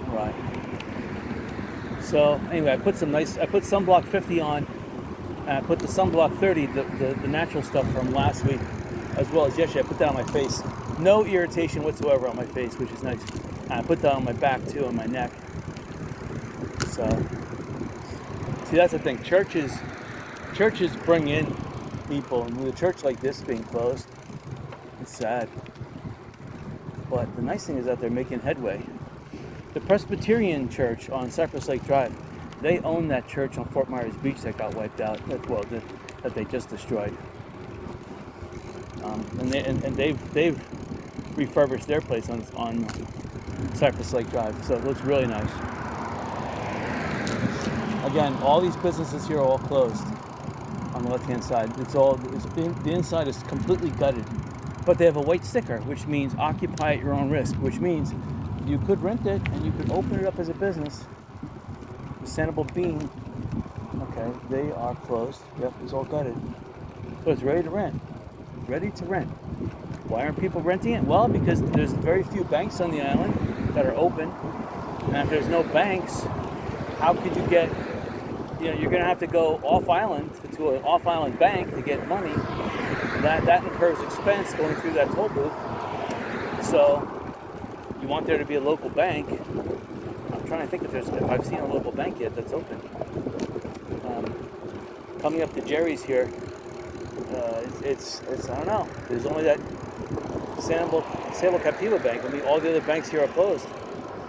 Right. So anyway, I put sunblock 50 on, and I put the sunblock 30, the natural stuff from last week, as well as yesterday. I put that on my face. No irritation whatsoever on my face, which is nice. And I put that on my back too, on my neck. So, see, that's the thing. Churches bring in people, and with a church like this being closed, it's sad. But the nice thing is that they're making headway. The Presbyterian Church on Cypress Lake Drive, they own that church on Fort Myers Beach that got wiped out. That they just destroyed. And they've refurbished their place on Cypress Lake Drive, so it looks really nice. Again, all these businesses here are all closed on the left-hand side. The inside is completely gutted, but they have a white sticker, which means occupy at your own risk, which means you could rent it and you could open it up as a business. The Sanibel Bean, okay, they are closed. Yep, it's all gutted. So it's ready to rent. Ready to rent. Why aren't people renting it? Well, because there's very few banks on the island that are open. And if there's no banks, how could you get, you're going to have to go off island to an off island bank to get money. That incurs expense going through that toll booth. So you want there to be a local bank. I'm trying to think if I've seen a local bank yet that's open. Coming up to Jerry's here, it's I don't know. There's only that Sanibel Captiva Bank. I mean, all the other banks here are closed.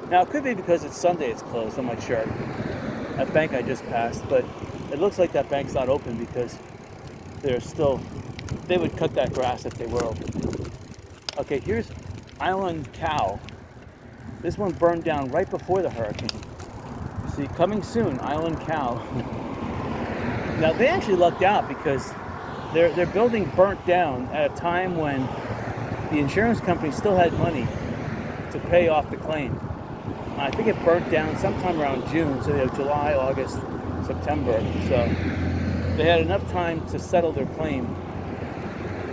Now it could be because it's Sunday it's closed. I'm not sure. That bank I just passed, but it looks like that bank's not open because they would cut that grass if they were open. Okay, here's Island Cow. This one burned down right before the hurricane. See, coming soon, Island Cow. Now they actually lucked out because their building burnt down at a time when the insurance company still had money to pay off the claim. I think it burnt down sometime around June, so they have July, August, September. So they had enough time to settle their claim.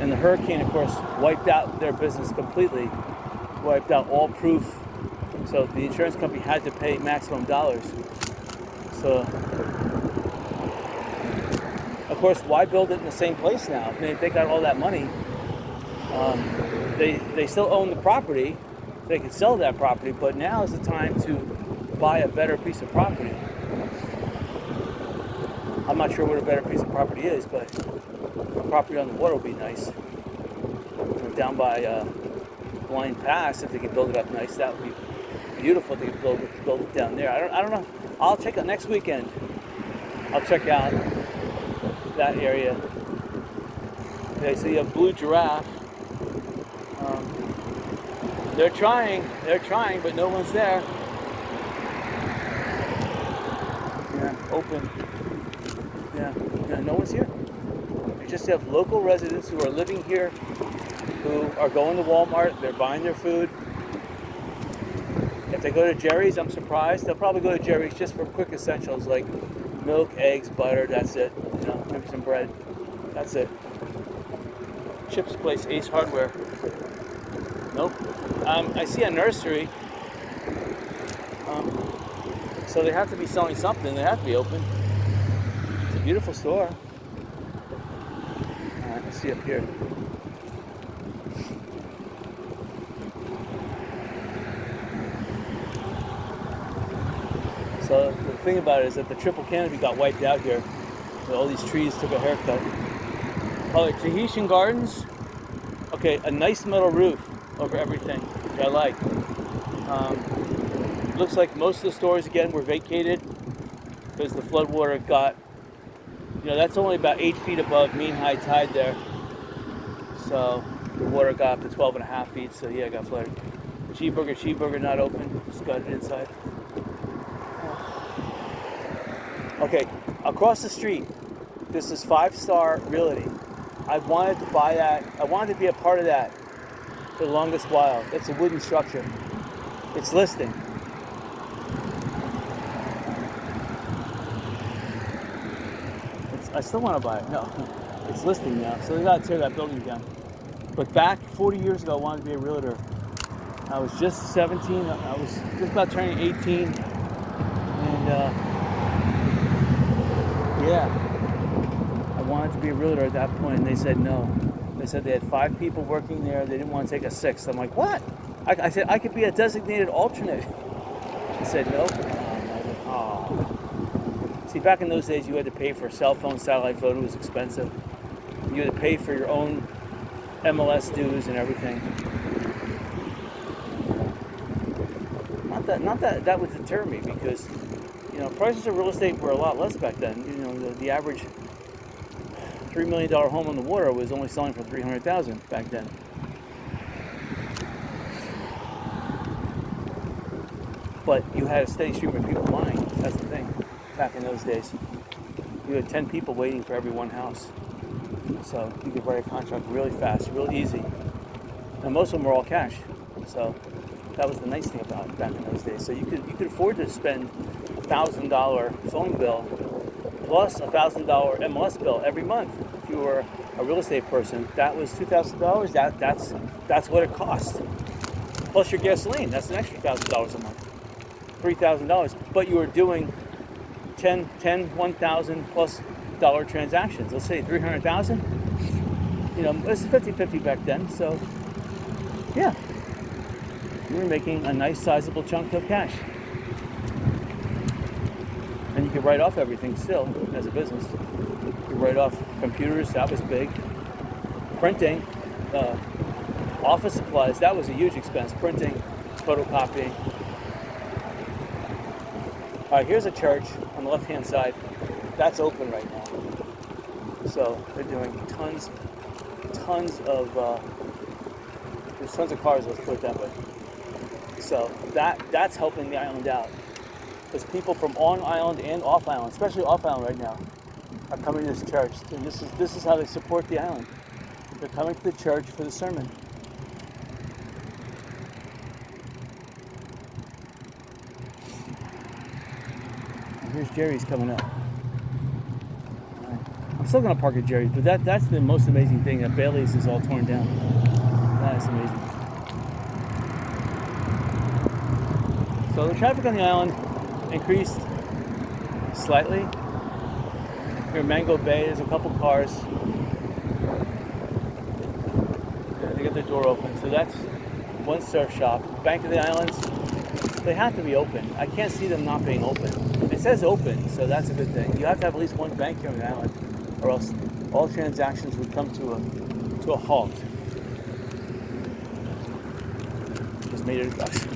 And the hurricane, of course, wiped out their business completely, wiped out all proof. So the insurance company had to pay maximum dollars. So, of course, why build it in the same place now? I mean, if they got all that money, they still own the property. They could sell that property, but now is the time to buy a better piece of property. I'm not sure what a better piece of property is, but a property on the water would be nice. Down by Blind Pass, if they could build it up nice, that would be beautiful. They could build it down there. I don't know. I'll check out next weekend. I'll check out that area. Okay, so you have Blue Giraffe. They're trying, but no one's there. Yeah, open. Yeah, no one's here. You just have local residents who are living here, who are going to Walmart, they're buying their food. If they go to Jerry's, I'm surprised. They'll probably go to Jerry's just for quick essentials like milk, eggs, butter, that's it. Maybe some bread. That's it. Chips place, Ace Hardware. Nope. I see a nursery. So they have to be selling something. They have to be open. It's a beautiful store. Alright, let's see up here. So the thing about it is that the triple canopy got wiped out here. So all these trees took a haircut. Oh, Tahitian Gardens. Okay, a nice metal roof over everything, which I like. Looks like most of the stores again were vacated because the floodwater got, that's only about 8 feet above mean high tide there. So the water got up to 12.5 feet, so yeah, it got flooded. Cheeseburger not open, just got it inside. Okay, across the street, this is 5 Star Realty. I wanted to buy that. I wanted to be a part of that for the longest while. It's a wooden structure. It's listing. I still want to buy it. No, it's listing now. So they got to tear that building down. But back 40 years ago, I wanted to be a realtor. I was just 17. I was just about turning 18. And I wanted to be a realtor at that point, and they said no. They said they had 5 people working there. They didn't want to take a 6th. I'm like, what? I said, I could be a designated alternate. They said, nope. I was like, oh. See, back in those days, you had to pay for a cell phone, satellite photo. It was expensive. You had to pay for your own MLS dues and everything. Not that would deter me, because prices of real estate were a lot less back then. The average $3 million home on the water was only selling for $300,000 back then. But you had a steady stream of people buying. That's the thing. Back in those days, you had 10 people waiting for every one house. So you could write a contract really fast, real easy. And most of them were all cash. So that was the nice thing about it back in those days. So you could afford to spend $1,000 phone bill plus $1,000 MLS bill every month. If you were a real estate person, that was $2,000. That's what it cost. Plus your gasoline, that's an extra $1,000 a month. $3,000. But you were doing 1,000 plus dollar transactions. Let's say 300,000. You know, it was 50-50 back then. So, yeah, we were making a nice sizable chunk of cash. And you could write off everything still as a business. You could write off computers, that was big. Printing, office supplies, that was a huge expense. Printing, photocopying. All right, here's a church on the left-hand side. That's open right now. So they're doing tons of, there's tons of cars, let's put it that way. So that's helping the island out. Because people from on island and off island, especially off island right now, are coming to this church. And this is how they support the island. They're coming to the church for the sermon. And here's Jerry's coming up. Right. I'm still gonna park at Jerry's, but that's the most amazing thing, that Bailey's is all torn down. That is amazing. So the traffic on the island increased slightly. Here in Mango Bay, there's a couple cars. They got their door open, so that's one surf shop. Bank of the Islands, they have to be open. I can't see them not being open. It says open, so that's a good thing. You have to have at least one bank here on the island, or else all transactions would come to a halt. Just made it a ducks.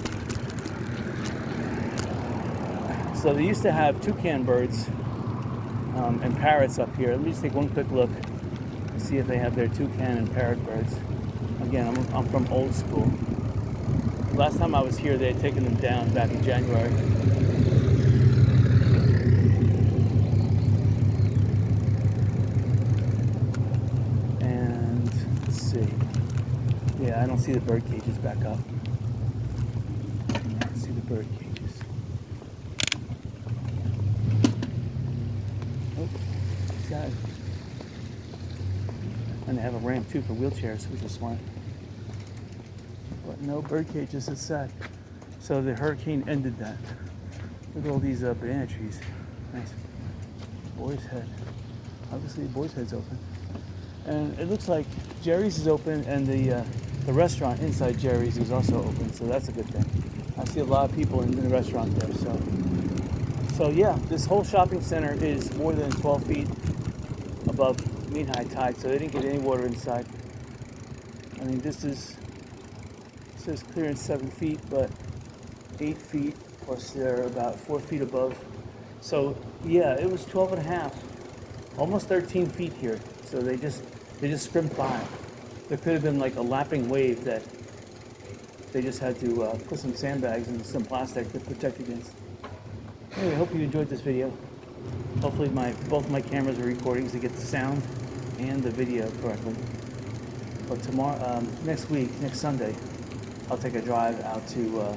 So they used to have toucan birds and parrots up here. Let me just take one quick look and see if they have their toucan and parrot birds. Again, I'm from old school. Last time I was here, they had taken them down back in January. And let's see. Yeah, I don't see the bird cages back up. I don't see the bird cages. Sad. And they have a ramp too for wheelchairs, which is smart. But no bird cages, it's sad. So the hurricane ended that. Look at all these banana trees. Nice. Boy's Head. Obviously Boy's Head's open. And it looks like Jerry's is open, and the restaurant inside Jerry's is also open, so that's a good thing. I see a lot of people in the restaurant there, so yeah, this whole shopping center is more than 12 feet above mean high tide, so they didn't get any water inside. I mean, it says clearance 7 feet, but 8 feet, plus they're about 4 feet above. So yeah, it was 12 and a half, almost 13 feet here. So they just scrimped by. There could have been like a lapping wave that they just had to put some sandbags and some plastic to protect against. Anyway, I hope you enjoyed this video. Hopefully both my cameras are recording to get the sound and the video correctly. But tomorrow, next Sunday, I'll take a drive out to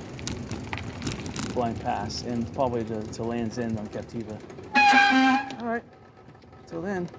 Blind Pass and probably to Land's End on Captiva. All right, till then.